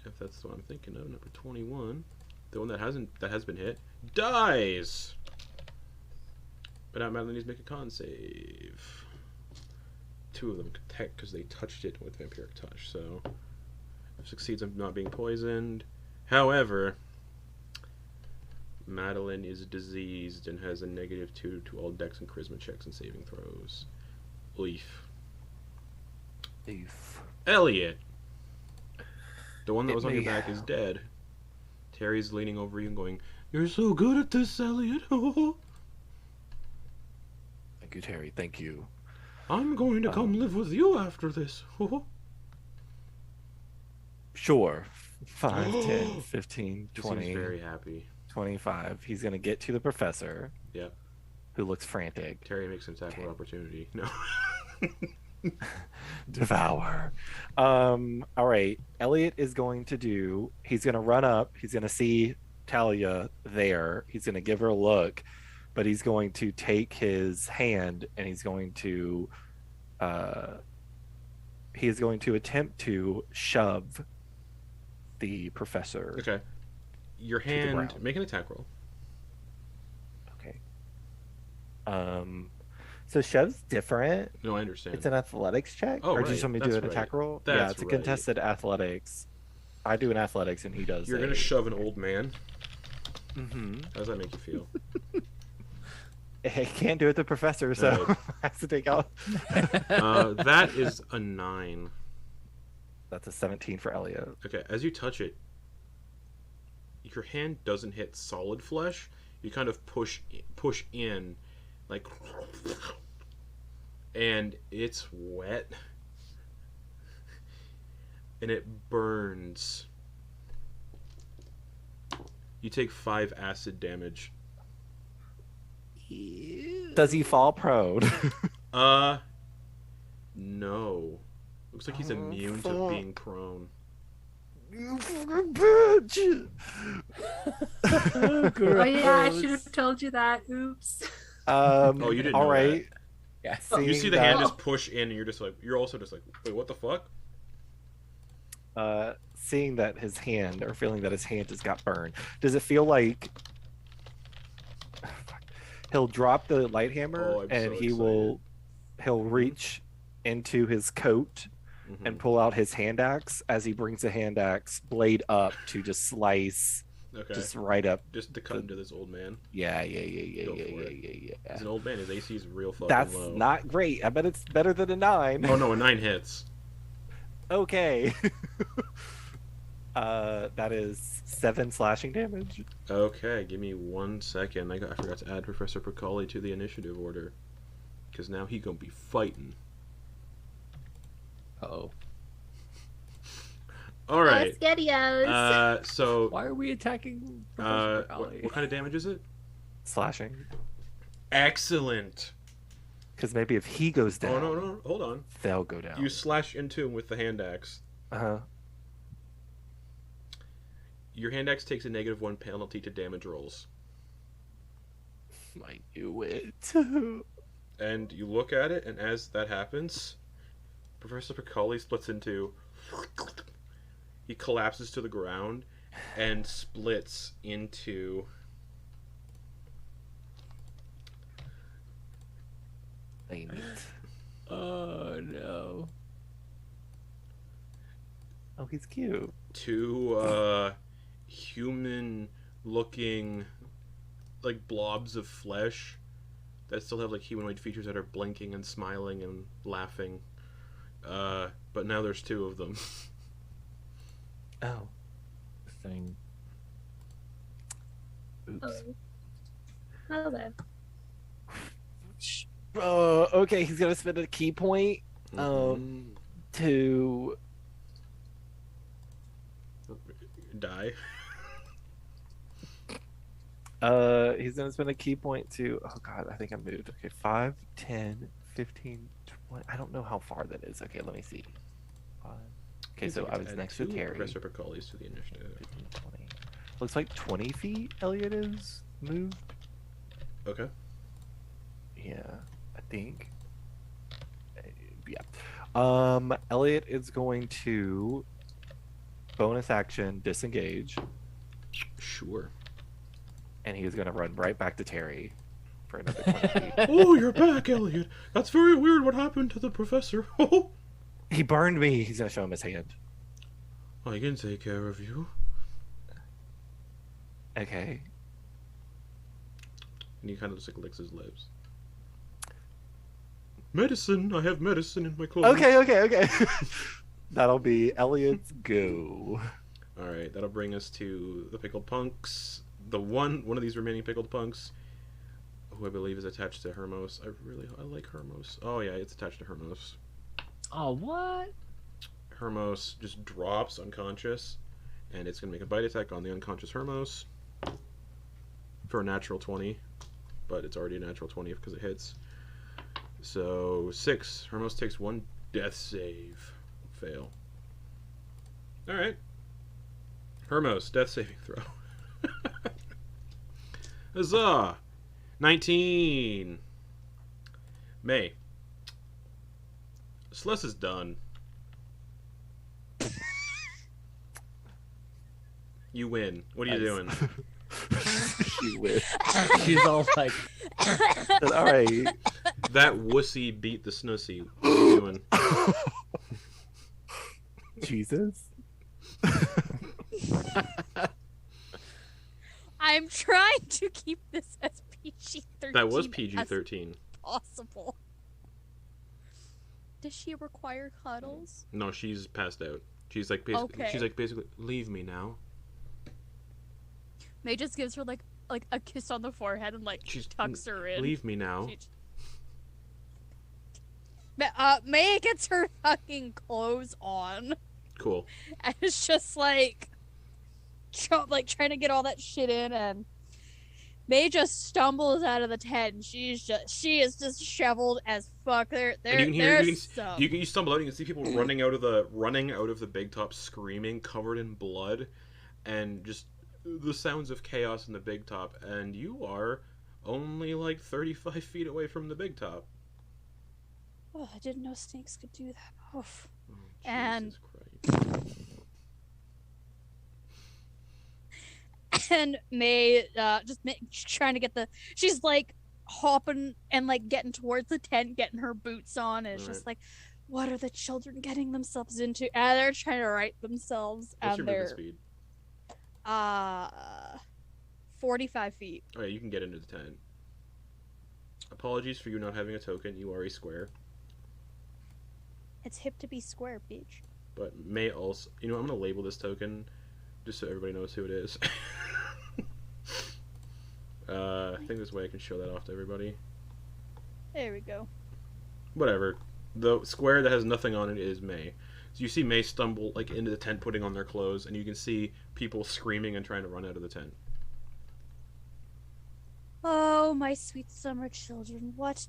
if that's the one I'm thinking of, number 21, the one that has been hit, dies! But now Madeliene needs to make a con save. 2 of them because they touched it with vampiric touch. So it succeeds in not being poisoned. However, Madeliene is diseased and has a -2 to all dex and charisma checks and saving throws. Leaf. Eliott. The one that was on your back is dead. Terry's leaning over you and going, "You're so good at this, Eliott." Thank you, Terry. Thank you. I'm going to come live with you after this. Sure. 5, 10, 15, He 20, seems very happy. 25. He's going to get to the professor. Yep. Who looks frantic. Terry makes an attack with opportunity. No. Devour. All right. Eliott is going to do. He's going to run up. He's going to see Thalia there. He's going to give her a look, but he's going to take his hand and he's going to attempt to shove the professor. Okay. Your the hand. ground. Make an attack roll. Okay. So shove's different. No, I understand. It's an athletics check? Oh, or do you right. just want me to do That's an attack right. roll? That's yeah, it's a right. contested athletics. I do an athletics and he does. You're going to shove an old man. Mm-hmm. How does that make you feel? I can't do it the professor, so Right. I have to take out. That is a 9. That's a 17 for Eliott. Okay, as you touch it, your hand doesn't hit solid flesh. You kind of push in, like, and it's wet, and it burns. You take 5 acid damage. Does he fall prone? No. Looks like he's immune to fuck. being prone. You fucking bitch! Oh yeah, I should have told you that. Oops. Oh, you didn't know All right. Yes. You see Seeing the hand that- just push in, and you're also just like, wait, what the fuck? Seeing that his hand, or feeling that his hand has got burned, does it feel like he'll drop the light hammer Oh, I'm and so he'll reach into his coat Mhm. and pull out his hand axe as he brings the hand axe blade up to just slice Okay. just right up. Just to cut into this old man. Yeah. Go for it. He's an old man. His AC is real fucking That's low. not great. I bet it's better than a 9. Oh no, a 9 hits. Okay. That is 7 slashing damage. Okay, give me 1 second. I forgot to add Professor Pacali to the initiative order, because now he gonna be fighting. Oh. All right. SpaghettiOs. So Why are we attacking Professor Pacali? what kind of damage is it? Slashing. Excellent. Because maybe if he goes down, Oh no, hold on. they'll go down. You slash into him with the hand axe. Uh-huh. Your hand axe takes a -1 penalty to damage rolls. I knew it. And you look at it, and as that happens, Professor Pacali splits into. He collapses to the ground and splits into. Dang it. Oh no. Oh, he's cute. 2 human-looking, like, blobs of flesh that still have like humanoid features that are blinking and smiling and laughing. But now there's 2 of them. Oh. Thing. Oops. Oh, there. Okay, he's gonna spend a key point to Die. he's gonna spend a key point to oh god, I think I moved. Okay, 5, 10, 15, 20. I don't know how far that is. Okay, let me see. 5. Okay, so I was next to Terry. Professor Pacali's to the initiative. 15, 20. Looks like 20 feet Eliott is moved. Okay. Yeah, I think. Yeah. Eliott is going to bonus action disengage, Sure. and he is going to run right back to Terry. for another 20 feet. Oh, you're back, Eliott. That's very weird. What happened to the professor? Oh, He burned me. He's gonna show him his hand. I can take care of you. Okay. And he kind of just like licks his lips. Medicine. I have medicine in my clothes. Okay. That'll be Eliott's go. All right, that'll bring us to the pickled punks. The one of these remaining pickled punks, who I believe is attached to Hermos. I like Hermos. Oh yeah, it's attached to Hermos. Oh, what? Hermos just drops unconscious, and it's gonna make a bite attack on the unconscious Hermos for a natural 20, but it's already a natural 20 because it hits. So 6. Hermos takes 1 death save. Fail. All right. Hermos, death saving throw. Huzzah! 19. May. Celeste is done. You win. What are you doing? You win. She's all like, All right. That wussy beat the snussy. What are you doing? Jesus. I'm trying to keep this as PG-13. That was as PG-13. possible. Does she require cuddles? No, she's passed out. She's like basically. Okay. She's like basically. Leave me now. May just gives her like a kiss on the forehead and like She's tucks her in. Leave me now. She- May gets her fucking clothes on Cool. and it's just like trying to get all that shit in, and May just stumbles out of the tent and she is disheveled as fuck. And you can hear you stumble out. You can see people running out of the big top, screaming, covered in blood, and just the sounds of chaos in the big top. And you are only like 35 feet away from the big top. Oh, I didn't know snakes could do that. Oof. Oh, And- Jesus Christ. And May trying to get she's like hopping and like getting towards the tent, getting her boots on, and it's just like, what are the children getting themselves into? And they're trying to right themselves. What's And your movement they're speed? 45 feet. Oh yeah, you can get into the tent. Apologies for you not having a token. You are a square. It's hip to be square, bitch. But May also... You know, I'm going to label this token just so everybody knows who it is. I think this way I can show that off to everybody. There we go. Whatever. The square that has nothing on it is May. So you see May stumble like into the tent putting on their clothes, and you can see people screaming and trying to run out of the tent. Oh, my sweet summer children. What?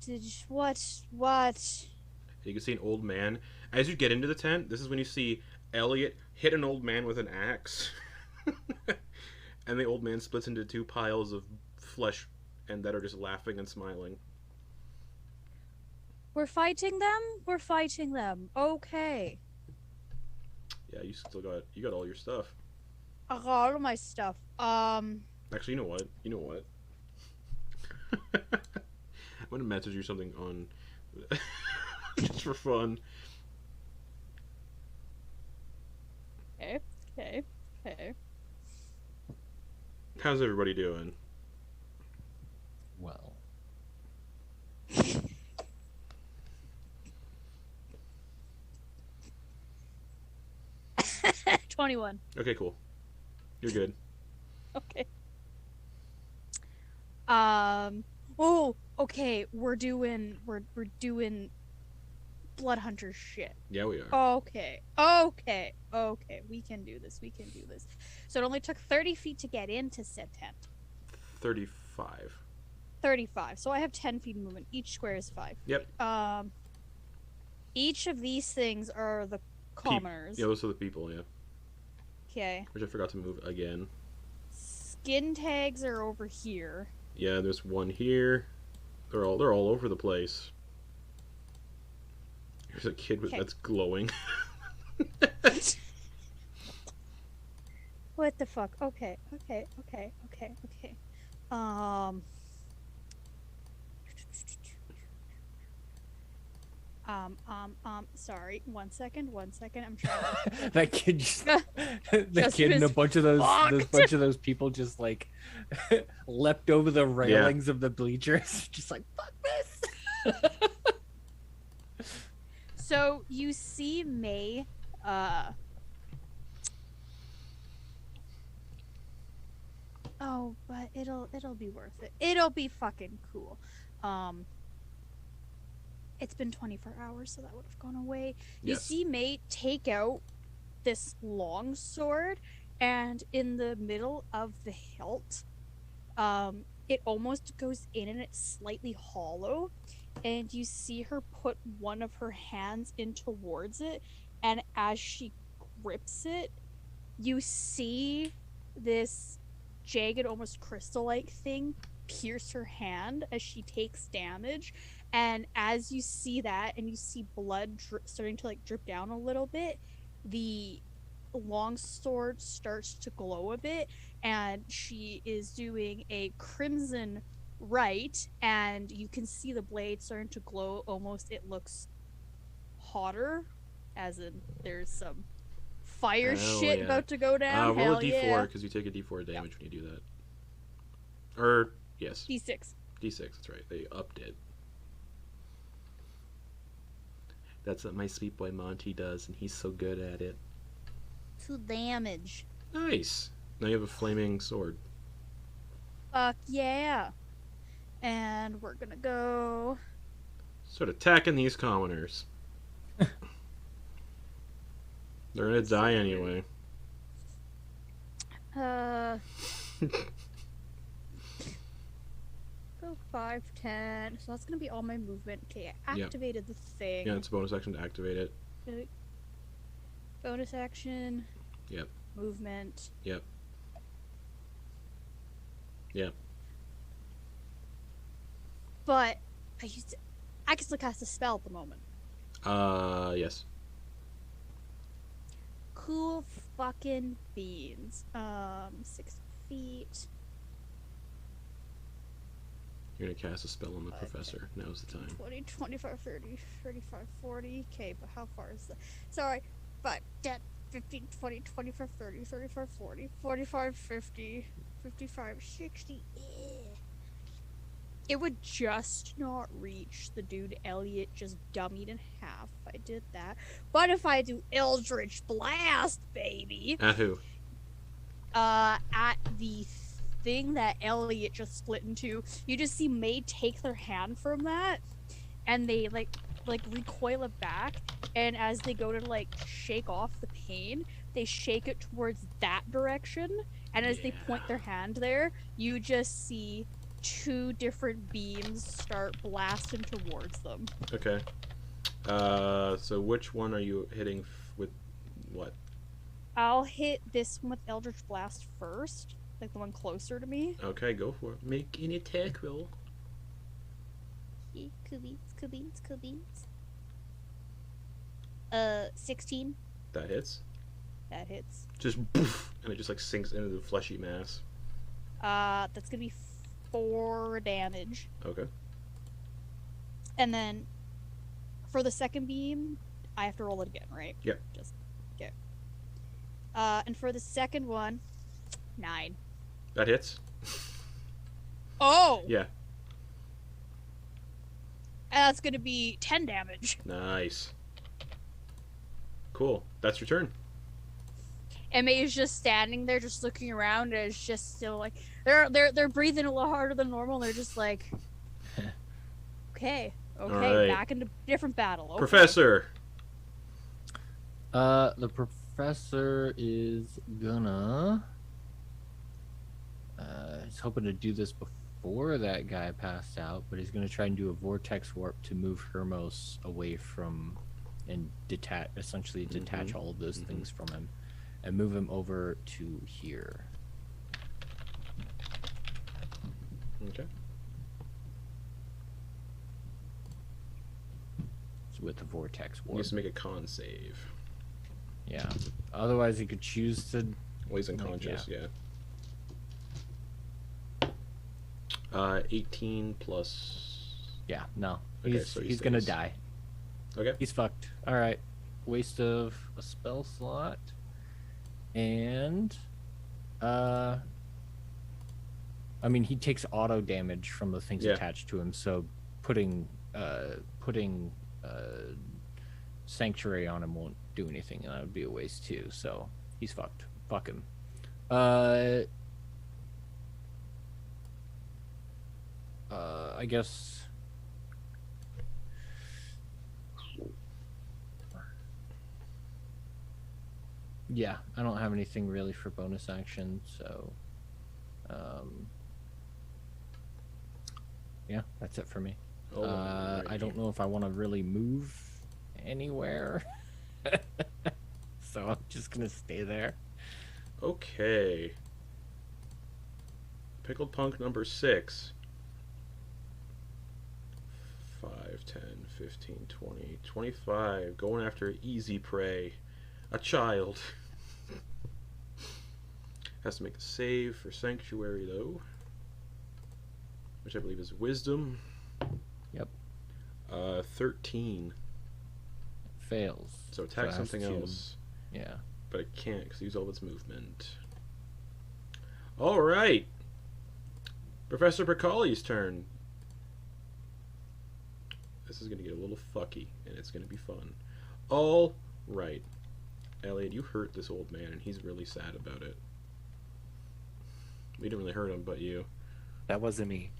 You can see an old man. As you get into the tent, this is when you see Eliott hit an old man with an axe. And the old man splits into 2 piles of flesh and that are just laughing and smiling. We're fighting them? We're fighting them. Okay. Yeah, you got all your stuff. I got all of my stuff. Actually, you know what? I'm gonna message you something on just for fun. Okay. How's everybody doing? well, 21. Okay, cool. You're good. Okay. Oh, okay. We're doing blood hunter shit. Yeah, we are. Okay. We can do this. So it only took 30 feet to get into said tent. 35. 35. So I have 10 feet of movement. Each square is 5. Yep. Each of these things are the commoners. Yeah, those are the people. Yeah. Okay. Which I forgot to move again. Skin tags are over here. Yeah, there's one here. They're all over the place. There's a kid that's glowing. What the fuck? Okay. Sorry. One second. I'm trying. That kid, just, that Just kid and a was bunch of those people just like leapt over the railings of the bleachers, just like fuck this. So you see May. Oh, but it'll be worth it. It'll be fucking cool. It's been 24 hours, so that would have gone away. You Yes. see May take out this long sword, and in the middle of the hilt, it almost goes in and it's slightly hollow, and you see her put one of her hands in towards it, and as she grips it, you see this jagged, almost crystal-like thing pierce her hand as she takes damage. And as you see that, and you see blood starting to like drip down a little bit, the long sword starts to glow a bit, and she is doing a crimson right, and you can see the blade starting to glow. Almost, it looks hotter, as in there's some fire Hell shit yeah. about to go down. Roll Hell a d4 yeah. because you take a d4 damage when you do that. Or yes, D6. d6. That's right. They upped it. That's what my sweet boy Monty does, and he's so good at it. 2 damage. Nice. Now you have a flaming sword. Fuck yeah. And we're gonna go. Start attacking these commoners. They're gonna die anyway. Go 5, 10. So that's gonna be all my movement. Okay, I Yep. activated the thing. Yeah, it's a bonus action to activate it. Bonus action. Yep. Movement. Yep. Yep. But I can still cast a spell at the moment. Yes. Cool fucking beans. 6 feet. You're gonna cast a spell on the professor. Now's the time. 20, 25, 30, 35, 40. Okay, but how far is that? Sorry. 5, 10, 15, 20, 25, 30, 35, 40, 45, 50, 55, 60. It would just not reach the dude Eliott just dummied in half if I did that. But if I do Eldritch Blast, baby, At who? at the thing that Eliott just split into, you just see May take their hand from that, and they like recoil it back, and as they go to like shake off the pain, they shake it towards that direction, and as they point their hand there, you just see 2 different beams start blasting towards them. Okay. So which one are you hitting with what? I'll hit this one with Eldritch Blast first, like the one closer to me. Okay, go for it. Make an attack roll. Cool beans. 16. That hits. That hits. Just poof, and it just like sinks into the fleshy mass. That's gonna be 4 damage. Okay. And then for the second beam, I have to roll it again, right? Yep. Just okay. And for the second one, 9. That hits. Oh! Yeah. And that's gonna be 10 damage. Nice. Cool. That's your turn. And May is just standing there, just looking around, and it's just still like they're breathing a little harder than normal. And they're just like, okay, right. back into different battle. Okay. Professor. The professor is gonna. He's hoping to do this before that guy passed out, but he's gonna try and do a vortex warp to move Hermos away from, and essentially detach all of those things from him, and move him over to here. Okay. So with the vortex He warp. needs to make a con save. Yeah. Otherwise, he could choose to. Well, he's unconscious, yeah. 18 plus. Yeah. No. Okay, He's so he he's gonna stays. die. Okay. He's fucked. All right. Waste of a spell slot. And I mean, he takes auto damage from the things Yeah. attached to him, so putting sanctuary on him won't do anything, and that would be a waste too. So he's fucked. Fuck him. I guess. Yeah, I don't have anything really for bonus action, so yeah, that's it for me. I don't know if I want to really move anywhere, so I'm just gonna stay there. Okay. Pickled Punk number 6. 5, 10, 15, 20, 25. Going after easy prey. A child. Has to make a save for Sanctuary, though. Which I believe is Wisdom. Yep. 13. Fails. So attack it has something to- else. Yeah. But it can't because it used all its movement. Alright. Professor Pacali's turn. This is going to get a little fucky, and it's going to be fun. Alright. Eliott, you hurt this old man, and he's really sad about it. We didn't really hurt him, but you. That wasn't me.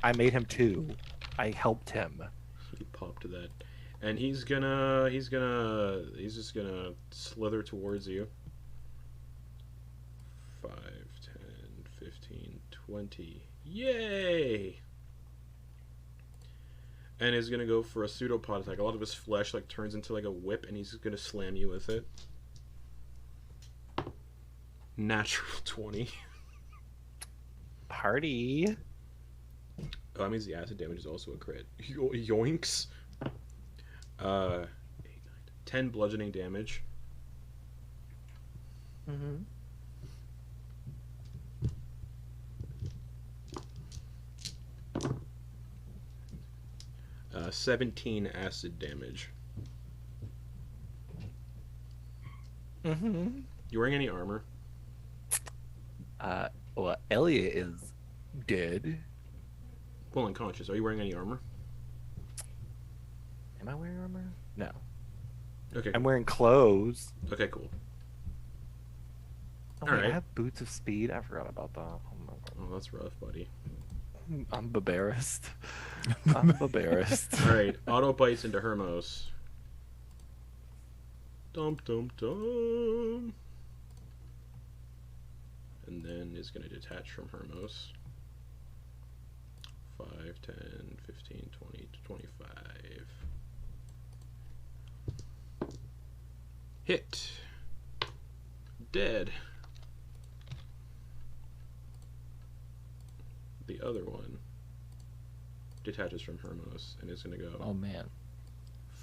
I made him 2. I helped him. He popped to that. And he's just gonna slither towards you. 5, 10, 15, 20. Yay! And is gonna go for a pseudopod attack. A lot of his flesh like turns into like a whip, and he's gonna slam you with it. Natural 20. Party. Oh, that means the acid damage is also a crit. Yoinks. 10 bludgeoning damage. Mm-hmm. 17 acid damage. Mm-hmm. You wearing any armor? Well, Eliott is dead. Well, unconscious. Are you wearing any armor? Am I wearing armor? No. Okay. I'm wearing clothes. Okay, cool. Oh, All wait, right. I have boots of speed. I forgot about that. Oh, my God. Oh, that's rough, buddy. I'm embarrassed. I'm embarrassed. All right. Auto bites into Hermos. Dum dum dum. And then is going to detach from Hermos. 5, 10, 15, 20, 25. Hit. Dead. The other one detaches from Hermos and is going to go Oh man.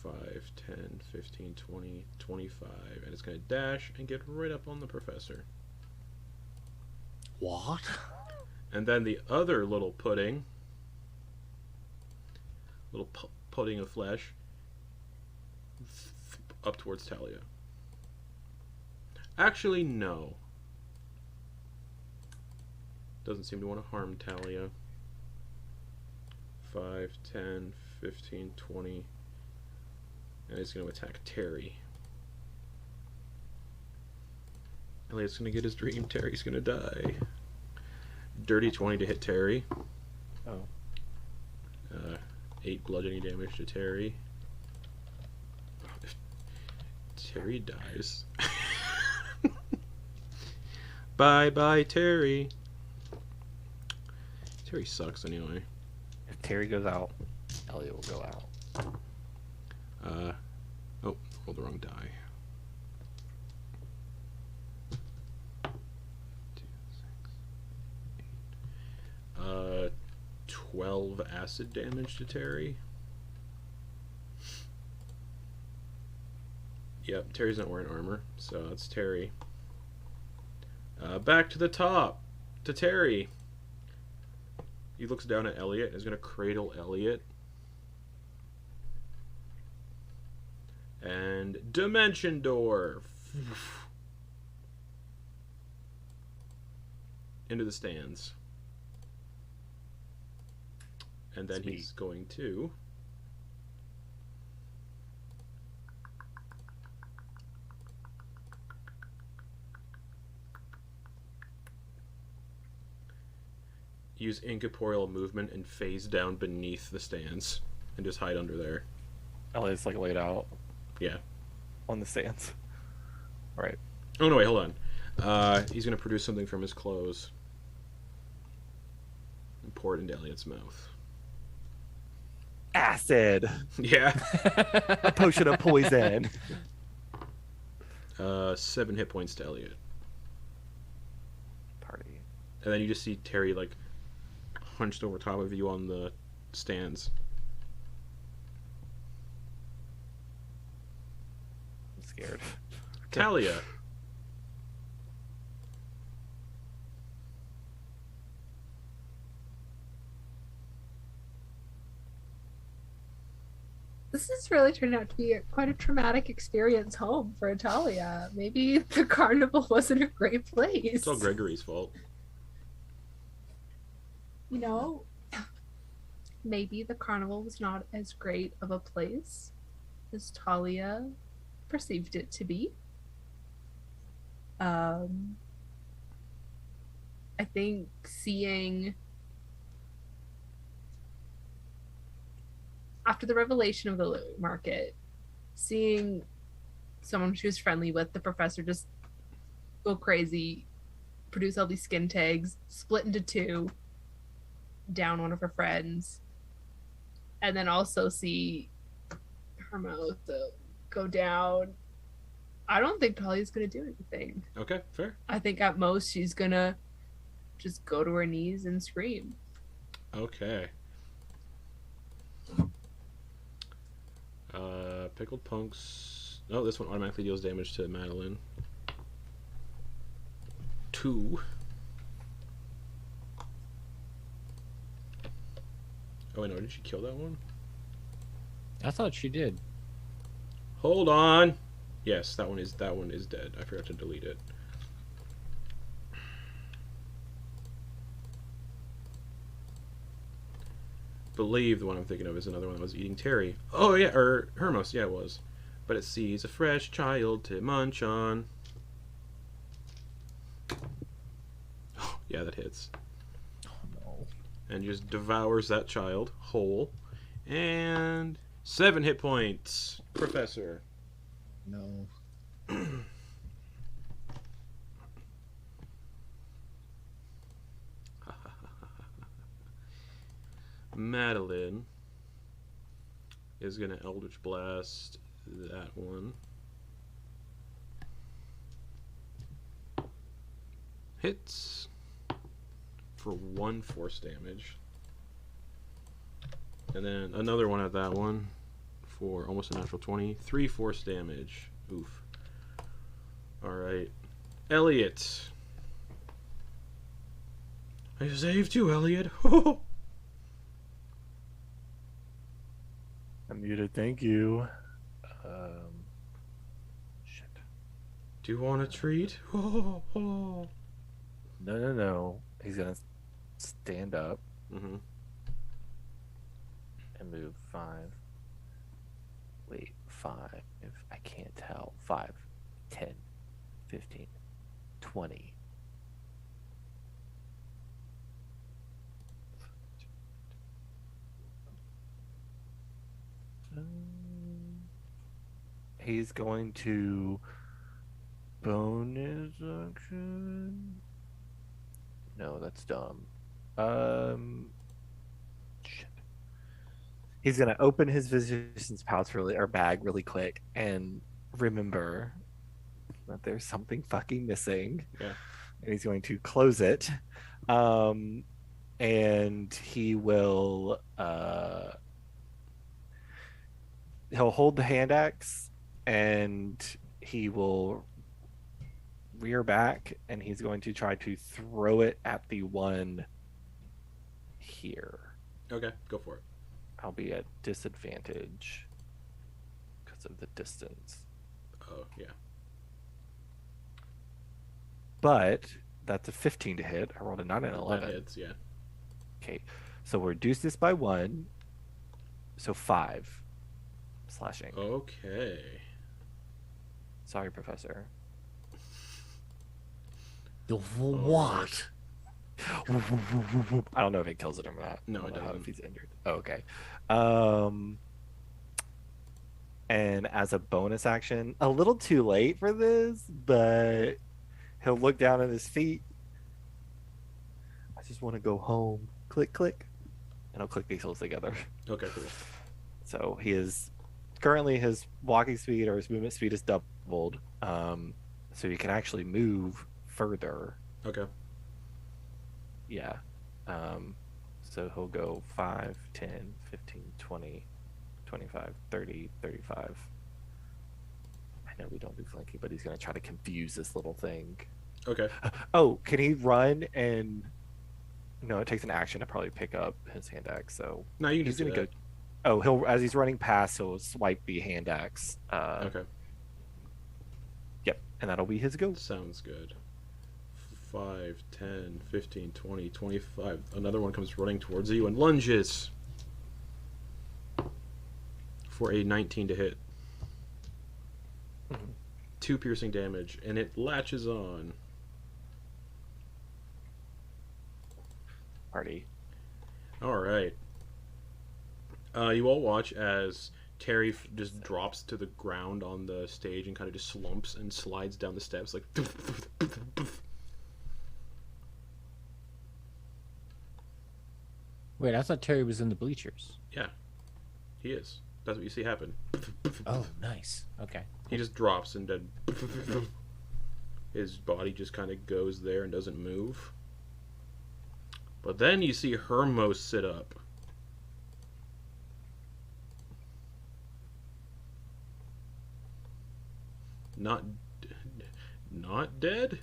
5, 10, 15, 20, 25. And it's going to dash and get right up on the professor. What? And then the other little pudding, pudding of flesh, up towards Thalia. Actually, no. Doesn't seem to want to harm Thalia. 5, 10, 15, 20. And he's going to attack Terry. Eliott's going to get his dream. Terry's going to die. Dirty 20 to hit Terry. Oh. 8 bludgeoning damage to Terry. Terry dies. Bye bye, Terry. Terry sucks anyway. If Terry goes out, Eliott will go out. Oh, rolled the wrong die. 2, 6, 8. 12 acid damage to Terry. Yep, Terry's not wearing armor, so that's Terry. Back to the top, to Terry. He looks down at Eliott and is going to cradle Eliott. And Dimension Door. Into the stands. And then Sweet. he's going to use incorporeal movement and phase down beneath the stands and just hide under there. Elliott's like laid out Yeah. on the stands. Right. Oh no, wait, hold on. He's gonna produce something from his clothes and pour it into Elliott's mouth. Acid. Yeah. A potion of poison. 7 hit points to Eliott. Party. And then you just see Terry like hunched over top of you on the stands. I'm scared. Thalia. This has really turned out to be quite a traumatic experience home for Thalia. Maybe the carnival wasn't a great place. It's all Gregory's fault. You know, maybe the carnival was not as great of a place as Thalia perceived it to be. I think seeing after the revelation of the Litwick Market, seeing someone she was friendly with, the professor, just go crazy, produce all these skin tags, split into two, down one of her friends, and then also see her mouth go down. I don't think Thalia's gonna do anything. Okay, fair. I think at most she's gonna just go to her knees and scream. Okay. Pickled Punks. Oh, this one automatically deals damage to Madeliene. 2. Oh wait, no, did she kill that one? I thought she did. Hold on. Yes, that one is dead. I forgot to delete it. Believe the one I'm thinking of is another one that was eating Terry. Oh yeah, or Hermos, yeah it was. But it sees a fresh child to munch on. Oh, yeah, that hits. Oh no. And just devours that child whole. And 7 hit points. Professor. No. Madeliene is gonna Eldritch Blast that one. Hits for 1 force damage. And then another one at that one for almost a natural 20. 3 force damage. Oof. Alright. Eliott. I saved you, Eliott. I'm muted, thank you. Shit. Do you want a treat? No. He's gonna stand up Mm-hmm. and move 5. Wait, 5. I can't tell. 5, 10, 15, 20. He's going to bonus action. No, that's dumb. Shit. He's gonna open his physician's pouch or bag really quick and remember that there's something fucking missing. Yeah. And he's going to close it. And he will he'll hold the hand axe and he will rear back and he's going to try to throw it at the one here. Okay, go for it. I'll be at disadvantage because So the distance. Oh, yeah. But that's a 15 to hit. I rolled a 9 and 11. That hits, yeah. Okay, so we'll reduce this by 1. So 5 slashing. Okay. Sorry, Professor. What? I don't know if it kills it or not. No, I it don't know doesn't. if he's injured. Oh, okay. And as a bonus action, a little too late for this, but he'll look down at his feet. I just want to go home. Click, click. And I'll click these holes together. Okay, cool. So he is currently his walking speed or his movement speed is doubled. So he can actually move further. Okay. Yeah. So he'll go 5, 10, 15, 20, 25, 30, 35. I know we don't do flanking, but he's going to try to confuse this little thing. Okay. Oh, can he run and... No, it takes an action to probably pick up his hand axe, so... No, you can he's just do going to that. go... Oh, he'll as he's running past, he'll swipe the hand axe. Okay. Yep, and that'll be his go. Sounds good. 5, 10, 15, 20, 25. Another one comes running towards you and lunges for a 19 to hit. Mhm. 2 piercing damage, and it latches on. Party. All right. You all watch as Terry just drops to the ground on the stage and kind of just slumps and slides down the steps like. Wait, I thought Terry was in the bleachers. Yeah, he is. That's what you see happen. Oh, nice. Okay. He just drops and then his body just kind of goes there and doesn't move. But then you see Hermos sit up. Not dead?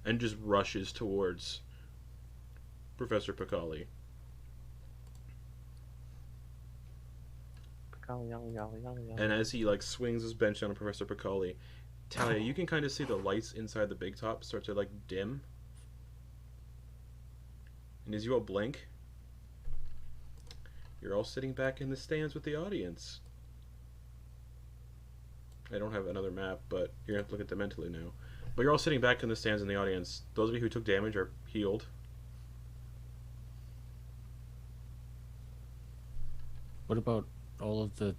And just rushes towards Professor Pacali. And as he like swings his bench down on Professor Pacali, Thalia, you can kind of see the lights inside the big top start to like dim. And as you all blink, you're all sitting back in the stands with the audience. I don't have another map, but you're gonna have to look at them mentally now. But you're all sitting back in the stands in the audience. Those of you who took damage are healed. What about all of the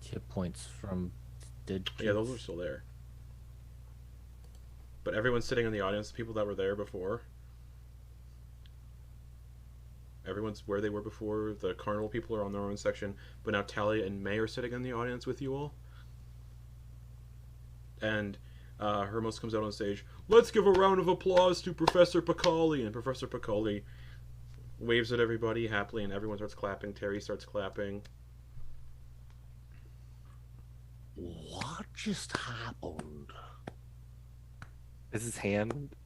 hit points from dead kids? Yeah, those are still there. But everyone's sitting in the audience, the people that were there before. Everyone's where they were before. The carnival people are on their own section. But now Thalia and May are sitting in the audience with you all. And Hermos comes out on stage. Let's give a round of applause to Professor Pacali. And Professor Pacali waves at everybody happily, and everyone starts clapping. Terry starts clapping. What just happened? Is his hand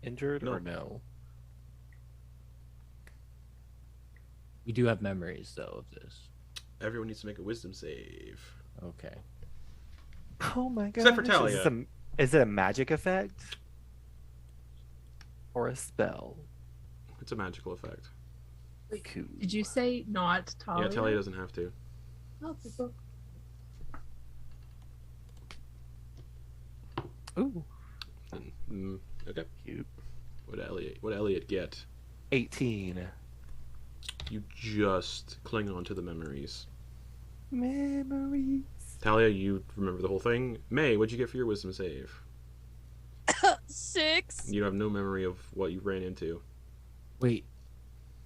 injured No. or no? We do have memories, though, of this. Everyone needs to make a wisdom save. Okay. Oh my god. Except for Thalia. Is it a magic effect? Or a spell? It's a magical effect. Cool. Did you say not Talia? Yeah, Thalia doesn't have to. Oh, people. Ooh. Okay. Cute. What Eliott get? 18. You just cling on to the memories. Memories. Thalia, you remember the whole thing. May, what'd you get for your wisdom save? 6. You have no memory of what you ran into. Wait,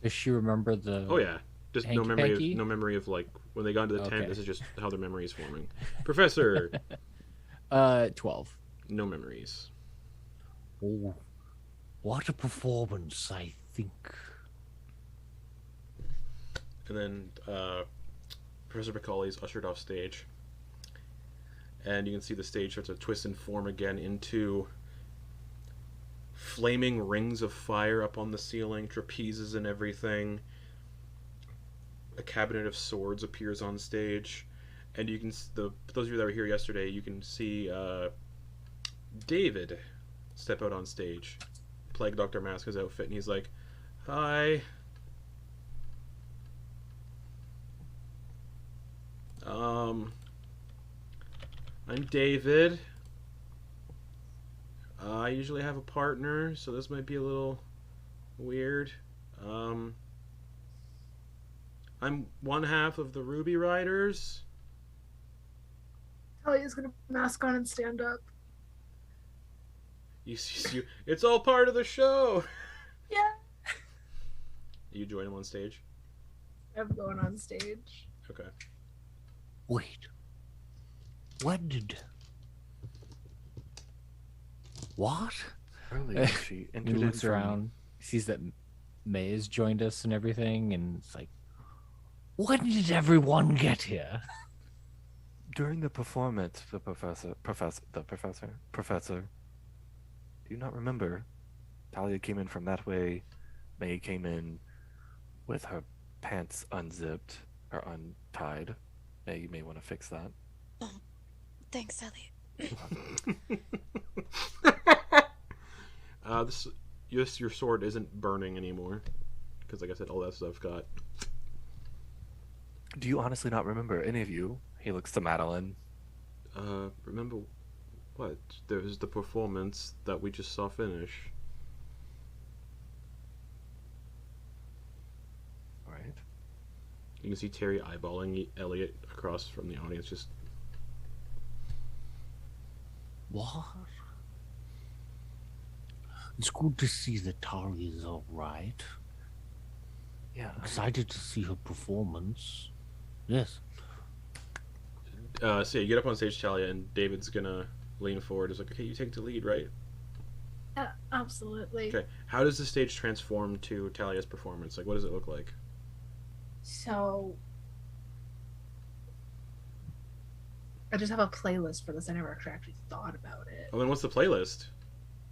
does she remember the... Oh yeah, just no Hanky-panky? memory of like when they got into the tent. Okay. This is just how their memory is forming. Professor, 12. no memories. Oh, what a performance, I think. And then Professor Pacali is ushered off stage, and you can see the stage starts to twist and form again into flaming rings of fire up on the ceiling, trapezes and everything. a cabinet of swords appears on stage, and you can those of you that were here yesterday, you can see David step out on stage, Plague Doctor Maska's outfit, and he's like, "Hi. I'm David. I usually have a partner, so this might be a little weird. I'm one half of the Ruby Riders." Thalia's gonna mask on and stand up. It's all part of the show. Yeah. You join him on stage? I'm going on stage. Okay. Wait. What did... What? Earlier, she He entered looks in around, sees that May has joined us and everything, and it's like, when did everyone get here? during the performance. The professor. Do you not remember? Thalia came in from that way. May came in with her pants unzipped or untied. May, you may want to fix that. Thanks, Eliott. Your sword isn't burning anymore, because like I said, all that stuff got. Do you honestly not remember, any of you? He looks to Madeliene. Remember what? There was the performance that we just saw finish. Right. You can see Terry eyeballing Eliott across from the audience. Just What? It's good to see that Talia's all right. Yeah. Excited to see her performance. Yes. so yeah, you get up on stage, Thalia, and David's gonna lean forward. It's like, okay, you take the lead, right? Absolutely. Okay. How does the stage transform to Talia's performance? Like, what does it look like? So I just have a playlist for this. I never actually thought about it. Oh, then what's the playlist?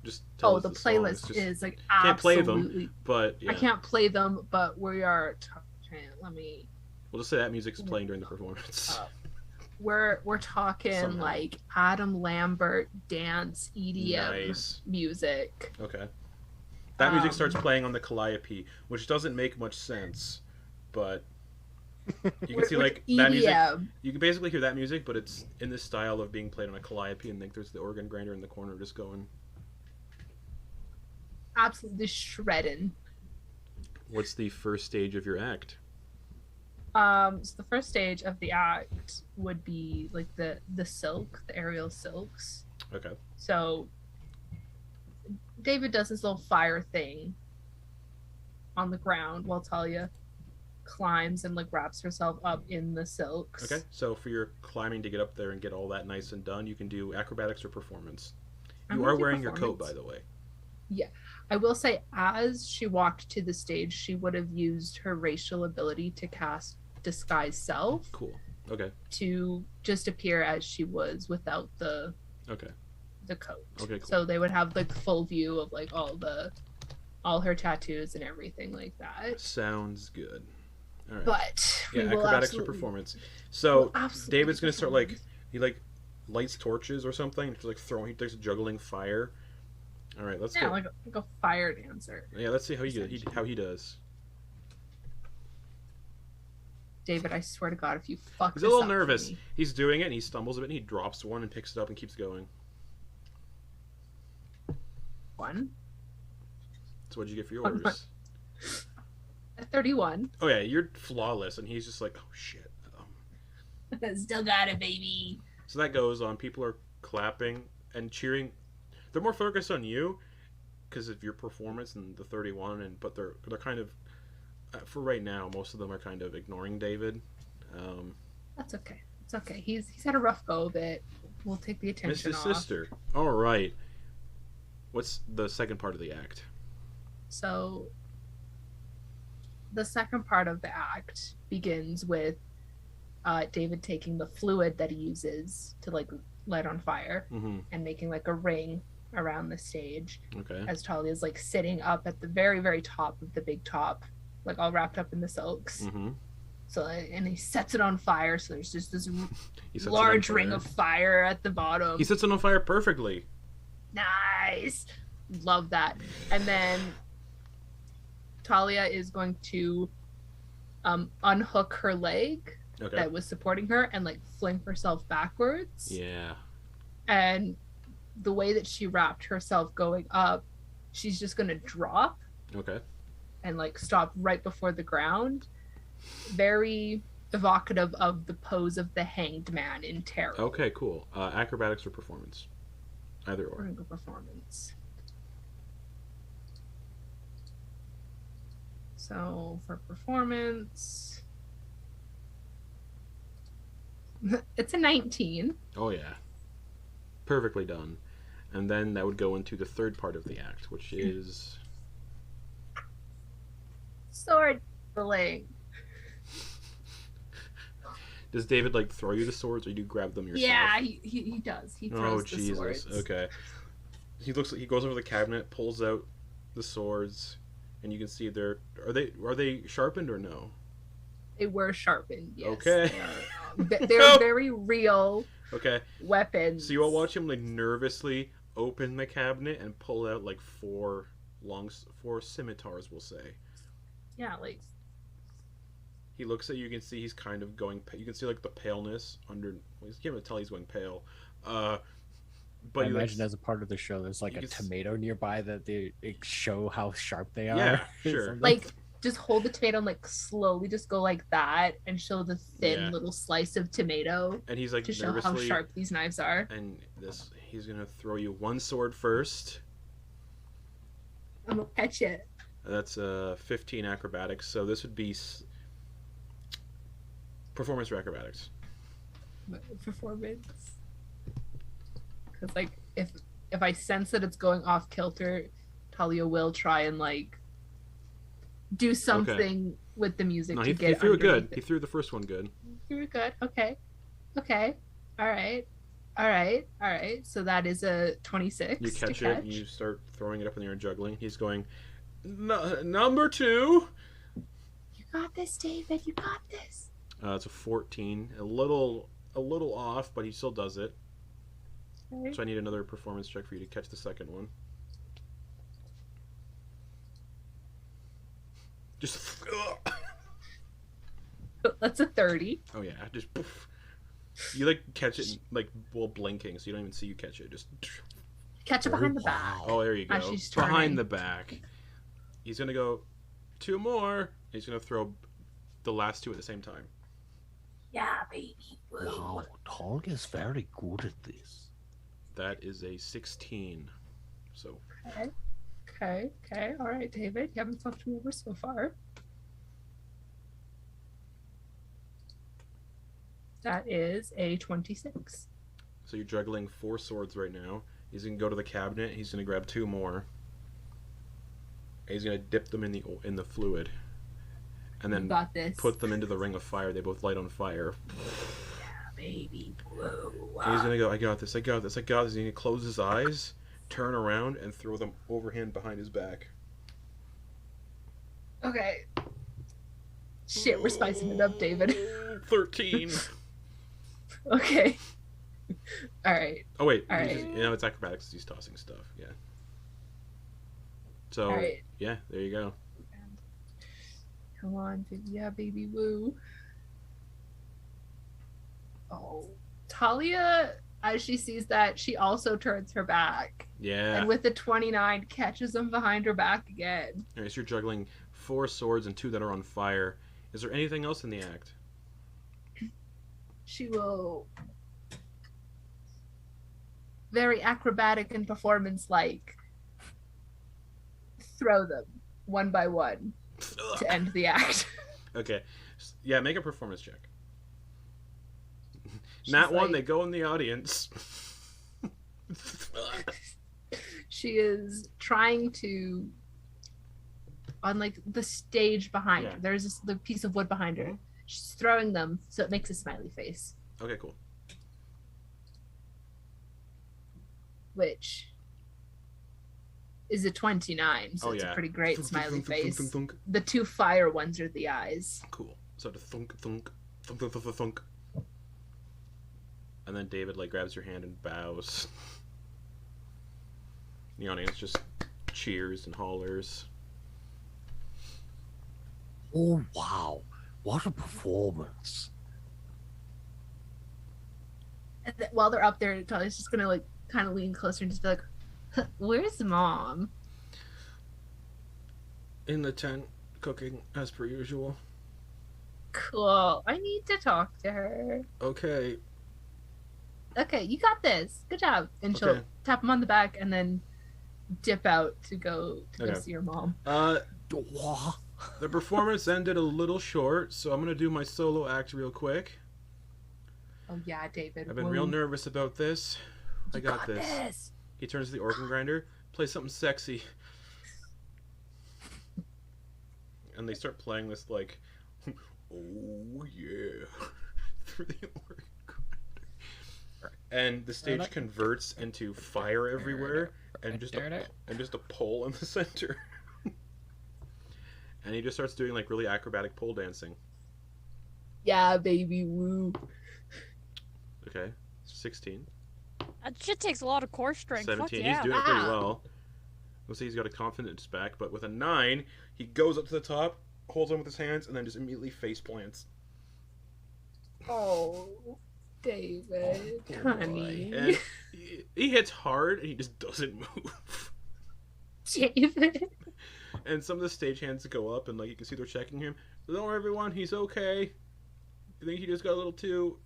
Just tell us The songs. playlist Just is like can't play absolutely. them, but yeah. I can't play them, but we are. Let me. We'll just say that music's playing during the performance. We're talking Somehow. like Adam Lambert dance EDM Nice. music. Okay. That music starts playing on the calliope, which doesn't make much sense, but you can see like that music. EDM. You can basically hear that music, but it's in this style of being played on a calliope, and like there's the organ grinder in the corner just going. Absolutely shredding. What's the first stage of your act? So the first stage of the act would be like the silk, the aerial silks. Okay. So David does this little fire thing on the ground while Thalia climbs and like wraps herself up in the silks. Okay. So for your climbing to get up there and get all that nice and done, you can do acrobatics or performance. I'm You gonna are do wearing your coat, performance. by the way. I will say, as she walked to the stage, she would have used her racial ability to cast Disguise Self Cool. Okay. to just appear as she was without the Okay. coat. Okay. Cool. So they would have like full view of like all her tattoos and everything like that. Sounds good. All right. But yeah, we will acrobatics or absolutely- performance. So we'll absolutely David's gonna start like perform. he like lights torches or something. Just like throwing. He starts juggling fire. All right. Let's go. like a fire dancer. Yeah. Let's see how he does. David, I swear to God, if you fuck He's this a little up for nervous. me- He's doing it, and he stumbles a bit, and he drops one and picks it up and keeps going. One So what'd you get for One. yours? at 31. Oh yeah, you're flawless, and he's just like, oh shit. Still got it, baby. So that goes on. People are clapping and cheering. They're more focused on you because of your performance and the 31, but they're kind of for right now. Most of them are kind of ignoring David. That's okay. It's okay. He's had a rough go of it. We'll take the attention Mrs. off. Sister. All right. What's the second part of the act? So the second part of the act begins with David taking the fluid that he uses to like light on fire Mm-hmm. and making like a ring around the stage Okay. as Talia is like sitting up at the very, very top of the big top, like all wrapped up in the silks. Mm-hmm. So and he sets it on fire. So there's just this He sets it on large ring fire. of fire at the bottom. He sets it on fire perfectly. Nice. Love that. And then Thalia is going to unhook her leg Okay. that was supporting her and like fling herself backwards. Yeah. And the way that she wrapped herself going up, she's just going to drop Okay. and like stop right before the ground. Very evocative of the pose of the hanged man in Tarot. Okay, cool. Acrobatics or performance? Either We're or. gonna go performance. So for performance, it's a 19. Oh, yeah. Perfectly done. And then that would go into the third part of the act, which is... Sword pulling. Does David, like, throw you the swords, or do you grab them yourself? Yeah, he does. He throws the Jesus. swords. Okay. He goes over the cabinet, pulls out the swords, and you can see are they sharpened or no? They were sharpened, yes. Okay. They're very real Okay. weapons. So you'll watch him, like, nervously open the cabinet and pull out, like, four scimitars, we'll say. Yeah, like He looks at you. You can see he's kind of going. You can see like the paleness under. Well, you can't really tell he's going pale. But I he, imagine as a part of the show, there's like you a can tomato nearby that they show how sharp they are. Yeah, or sure. something. like just hold the tomato and like slowly just go like that and show the thin Yeah. little slice of tomato and he's like to show how nervously. sharp these knives are. And he's gonna throw you one sword first. I'm gonna catch it. That's 15 acrobatics. So this would be performance or acrobatics. Performance. Because like if I sense that it's going off kilter, Thalia will try and like do something with the music No, to he get threw it good. underneath He threw the first one good. You were good. Okay. All right. So that is a 26. You to catch it. And you start throwing it up in the air and juggling. He's going. Number 2. You got this, David. You got this. It's a 14. A little off, but he still does it. Okay. So I need another performance check for you to catch the second one. Just. That's a 30. Oh yeah, just. Poof. You like catch it like while blinking, so you don't even see you catch it. Just. Catch it behind the back. Oh, there you go. As she's Behind turning. the back. He's gonna go 2 more. He's gonna throw the last 2 at the same time. Yeah, baby. Wow, Talia's very good at this. That is a 16. So Okay. All right, David. You haven't fucked me over so far. That is a 26. So you're juggling 4 swords right now. He's gonna go to the cabinet. He's gonna grab 2 more. And he's gonna dip them in the fluid, and You then got this. put them into the ring of fire. They both light on fire. Yeah, baby. Whoa. And he's gonna go. I got this. He's gonna close his eyes, turn around, and throw them overhand behind his back. Okay. Shit, we're spicing it up, David. 13. Okay. All right. Oh wait, All he's right. just, it's acrobatics. He's tossing stuff. Yeah. So All right. yeah, there you go. Come on, baby. Yeah, baby. Woo. Oh. Thalia, as she sees that, she also turns her back. Yeah. And with the 29, catches him behind her back again. Alright, so you're juggling 4 swords and 2 that are on fire. Is there anything else in the act? She will. Very acrobatic and performance like. Throw them one by one to end the act. Okay. Yeah, make a performance check. She's Not one, like- they go in the audience. She is trying to on like the stage behind Yeah. her. There's this the piece of wood behind her. She's throwing them so it makes a smiley face, Okay, cool. which is a 29. So Oh, it's yeah. a pretty great Thunk, smiley thunk, thunk, face. thunk, thunk, thunk. The 2 fire ones are the eyes. Cool. So to thunk, thunk, thunk, thunk, thunk, thunk. And then David like grabs your hand and bows. The audience just cheers and hollers. Oh, wow. What a performance. And while they're up there, Talia's just gonna like kind of lean closer and just be like, "Where's Mom?" In the tent, cooking as per usual. Cool. I need to talk to her. Okay. Okay, you got this. Good job. And she'll Okay. tap him on the back and then dip out to go Okay. see her mom. What? The performance ended a little short, so I'm gonna do my solo act real quick. Oh yeah, David. I've been real nervous about this. I got this. this. He turns to the organ grinder, plays something sexy. And they start playing this like, oh yeah, through the organ grinder. Alright, and the stage converts into fire everywhere and just a pole in the center. And he just starts doing like really acrobatic pole dancing. Yeah, baby, woo. Okay, 16. That shit takes a lot of core strength. 17. Fuck yeah. He's doing it pretty Wow. well. Let's say he's got a confidence back, but with a 9, he goes up to the top, holds on with his hands, and then just immediately face plants. Oh, David, honey. And he hits hard, and he just doesn't move. David. And some of the stage-hands go up, and like you can see they're checking him. Don't worry, everyone, he's okay. I think he just got a little too,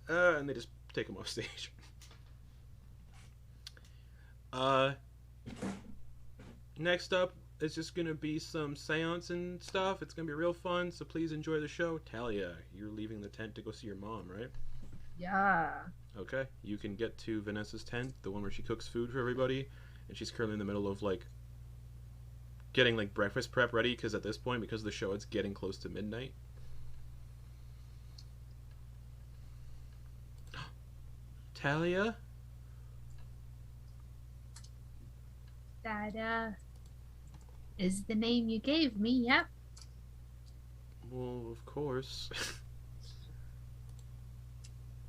and they just take him off stage. Next up, it's just gonna be some seance and stuff. It's gonna be real fun, so please enjoy the show. Thalia, you're leaving the tent to go see your mom, right? Yeah. Okay, you can get to Vanessa's tent, the one where she cooks food for everybody, and she's currently in the middle of like getting like breakfast prep ready, because at this point, because of the show, it's getting close to midnight. Thalia? That is the name you gave me, yep. Well, of course.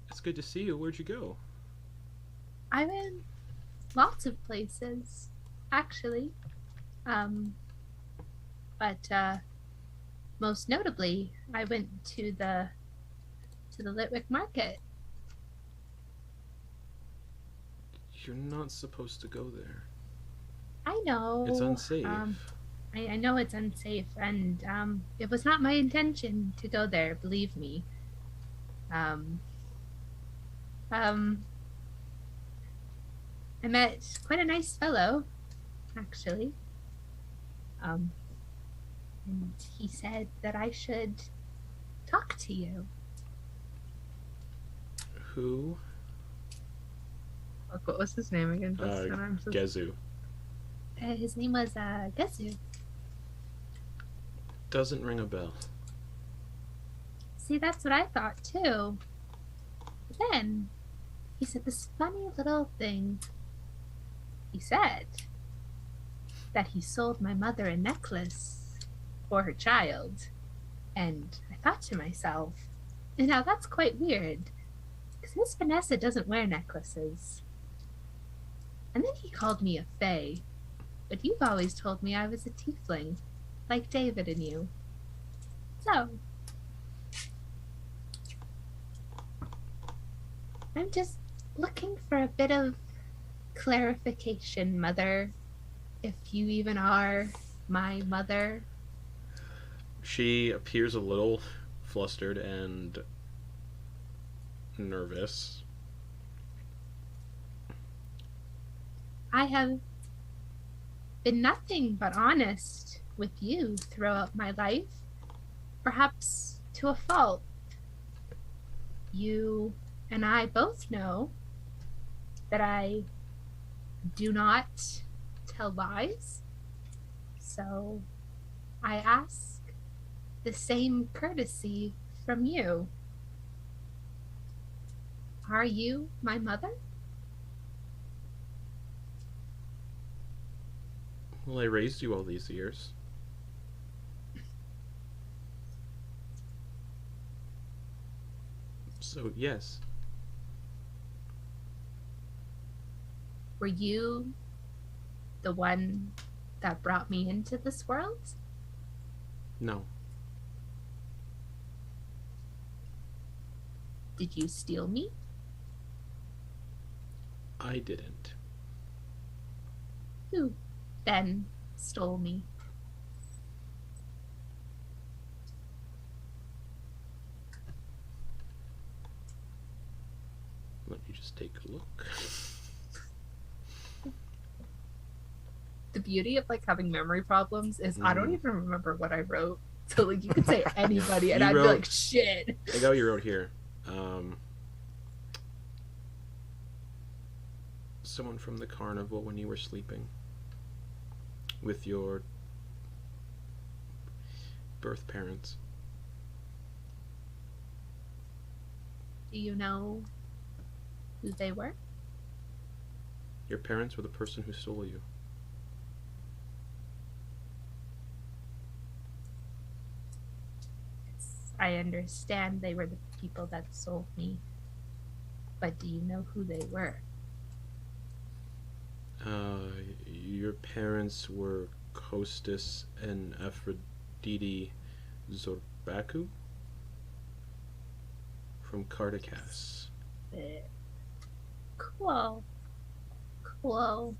It's good to see you. Where'd you go? I'm in lots of places, actually. But most notably, I went to the Litwick Market. You're not supposed to go there. I know. It's unsafe. I know it's unsafe, and it was not my intention to go there, believe me. I met quite a nice fellow, actually. And he said that I should talk to you. Who? What was his name again? Gezu. His name was Gezu. Doesn't ring a bell. See, that's what I thought too. But then he said this funny little thing. He said that he sold my mother a necklace for her child. And I thought to myself, now that's quite weird, because Miss Vanessa doesn't wear necklaces. And then he called me a fae, but you've always told me I was a tiefling, like David and you. So, I'm just looking for a bit of clarification, Mother, if you even are my mother. She appears a little flustered and nervous. I have been nothing but honest with you throughout my life, perhaps to a fault. You and I both know that I do not tell lies, so I ask the same courtesy from you. Are you my mother? Well, I raised you all these years. So, yes. Were you the one that brought me into this world? No. Did you steal me? I didn't. Who then stole me? Let me just take a look. The beauty of like having memory problems is I don't Mhm. even remember what I wrote. So like you could say anybody and You I'd wrote- be like, shit. I got what you wrote here. Someone from the carnival when you were sleeping with your birth parents. Do you know who they were? Your parents were the person who stole you. I understand they were the people that sold me. But do you know who they were? Your parents were Kostas and Aphrodite Zorbaku from Cardiacas. Cool. Cool.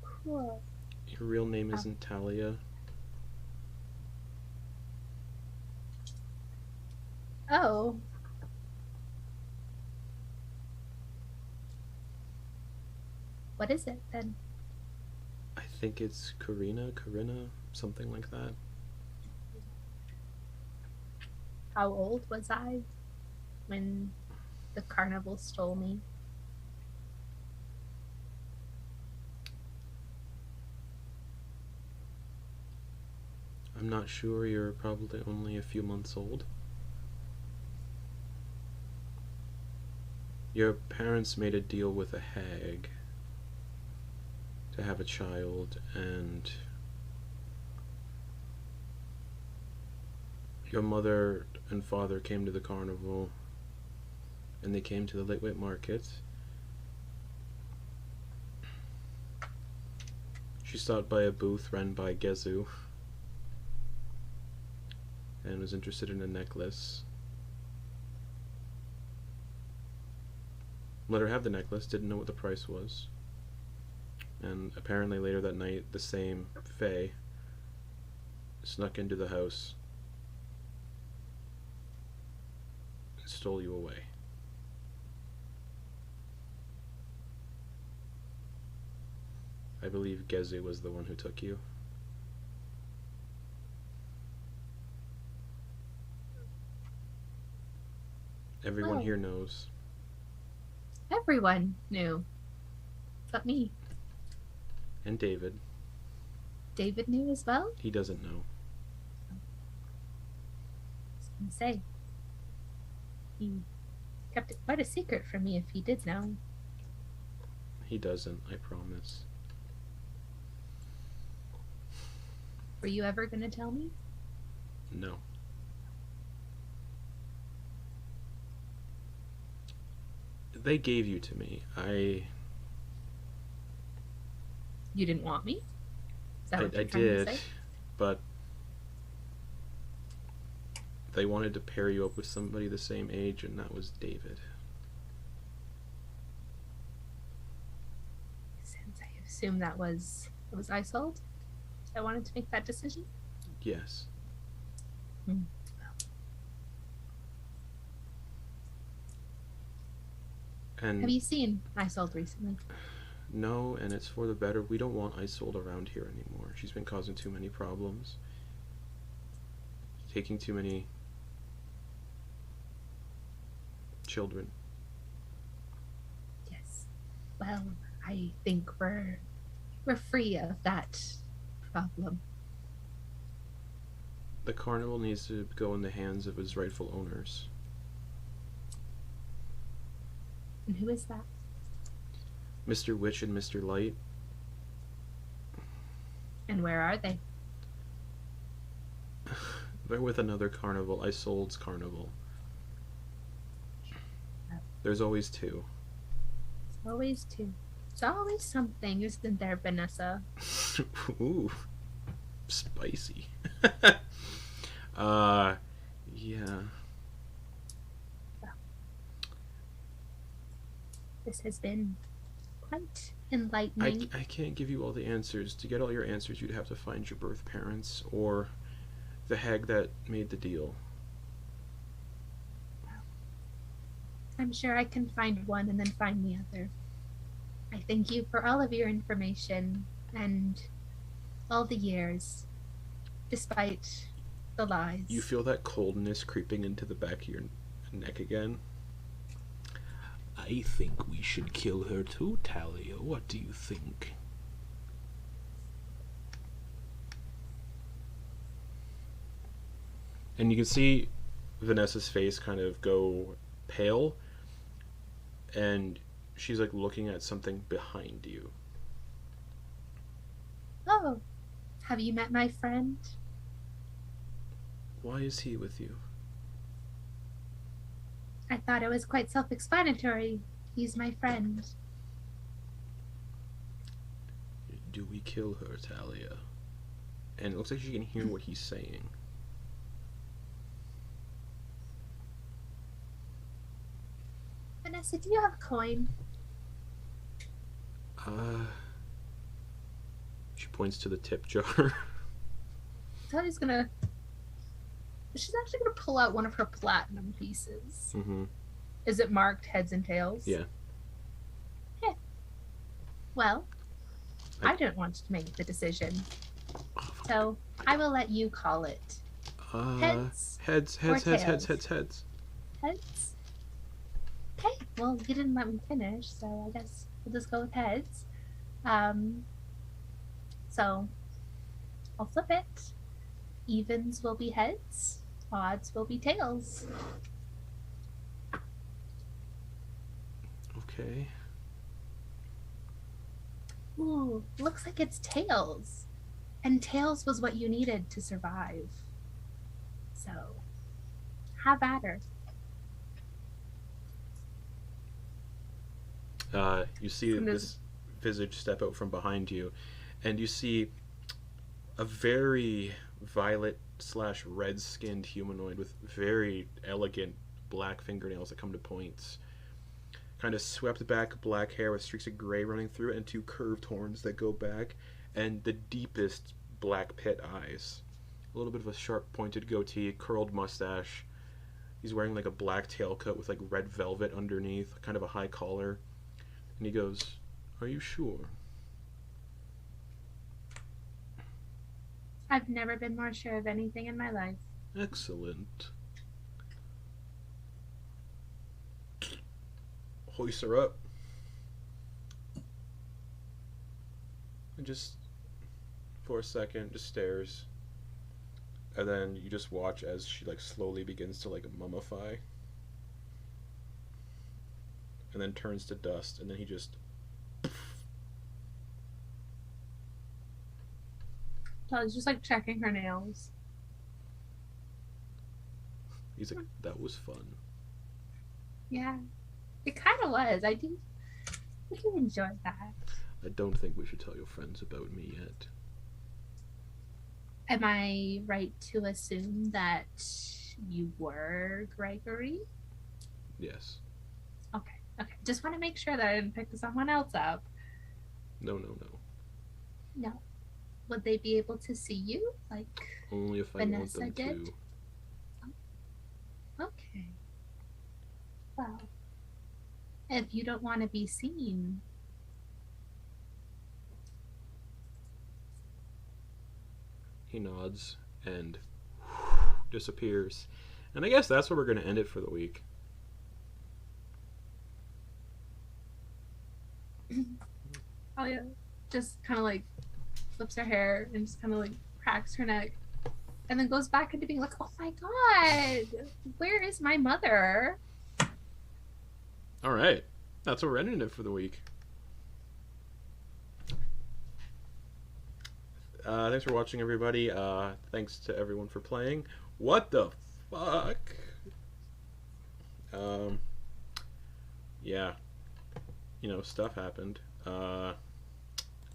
Cool. Your real name isn't Thalia. Oh. What is it then? I think it's Corinna, something like that. How old was I when the carnival stole me? I'm not sure. You're probably only a few months old. Your parents made a deal with a hag to have a child, and your mother and father came to the carnival, and they came to the Litwick Market. She stopped by a booth run by Gezu and was interested in a necklace. Let her have the necklace, didn't know what the price was. And apparently later that night, the same Fae snuck into the house and stole you away. I believe Gezu was the one who took you. Everyone Oh. here knows. Everyone knew. But me. And David. David knew as well? He doesn't know. I was gonna say. He kept it quite a secret from me if he did know. He doesn't, I promise. Were you ever gonna tell me? No. They gave you to me. You didn't want me? Is that what I you're trying to did, say? but they wanted to pair you up with somebody the same age, and that was David. Since I assume that was Isold? I wanted to make that decision? Yes. And Have you seen Isold recently? no, and it's for the better. We don't want Isolde around here anymore. She's been causing too many problems. Taking too many children. Yes. Well, I think we're free of that problem. The carnival needs to go in the hands of its rightful owners. And who is that? Mr. Witch and Mr. Light. And where are they? They're with another carnival, Isolde's carnival. There's always two. It's always two. It's always something, isn't there, Vanessa? Ooh, spicy. Yeah. This has been quite enlightening. I can't give you all the answers. To get all your answers, you'd have to find your birth parents or the hag that made the deal. I'm sure I can find one and then find the other. I thank you for all of your information and all the years, despite the lies. You feel that coldness creeping into the back of your neck again? I think we should kill her too, Thalia. What do you think? And you can see Vanessa's face kind of go pale, and she's like looking at something behind you. Oh, have you met my friend? Why is he with you? I thought it was quite self-explanatory. He's my friend. Do we kill her, Thalia? And it looks like you can hear what he's saying. Vanessa, do you have a coin? She points to the tip jar. Thalia's gonna... She's actually gonna pull out one of her platinum pieces. Mm-hmm. Is it marked heads and tails? Yeah. Yeah. Well, I don't want to make the decision. So I will let you call it. Heads. Heads. Heads. Okay, well, you didn't let me finish, so I guess we'll just go with heads. So I'll flip it. Evens will be heads, odds will be tails. Okay. Ooh, looks like it's tails. And tails was what you needed to survive. So, have at her. You see this visage step out from behind you, and you see a very violet/red-skinned humanoid with very elegant black fingernails that come to points. Kind of swept back black hair with streaks of gray running through it, and two curved horns that go back, and the deepest black pit eyes. A little bit of a sharp pointed goatee, curled mustache. He's wearing like a black tailcoat with like red velvet underneath, kind of a high collar. And he goes, "Are you sure?" I've never been more sure of anything in my life. Excellent. Hoist her up. And just, for a second, just stares. And then you just watch as she like slowly begins to like mummify. And then turns to dust, and then he just... So I was just like checking her nails. He's like, "That was fun." Yeah, it kind of was. I do enjoy that. I don't think we should tell your friends about me yet. Am I right to assume that you were Gregory? Yes. Okay. Okay. Just want to make sure that I didn't pick someone else up. No. No. Would they be able to see you? Like Only if I Vanessa want them did? to. Okay. Well, if you don't want to be seen, He nods and disappears. And I guess that's where we're going to end it for the week. oh yeah, just kind of like flips her hair and just kind of like cracks her neck, and then goes back into being like, "Oh my god, where is my mother?" All right. That's where we're ending it for the week. Thanks for watching, everybody. Thanks to everyone for playing. What the fuck? yeah, stuff happened.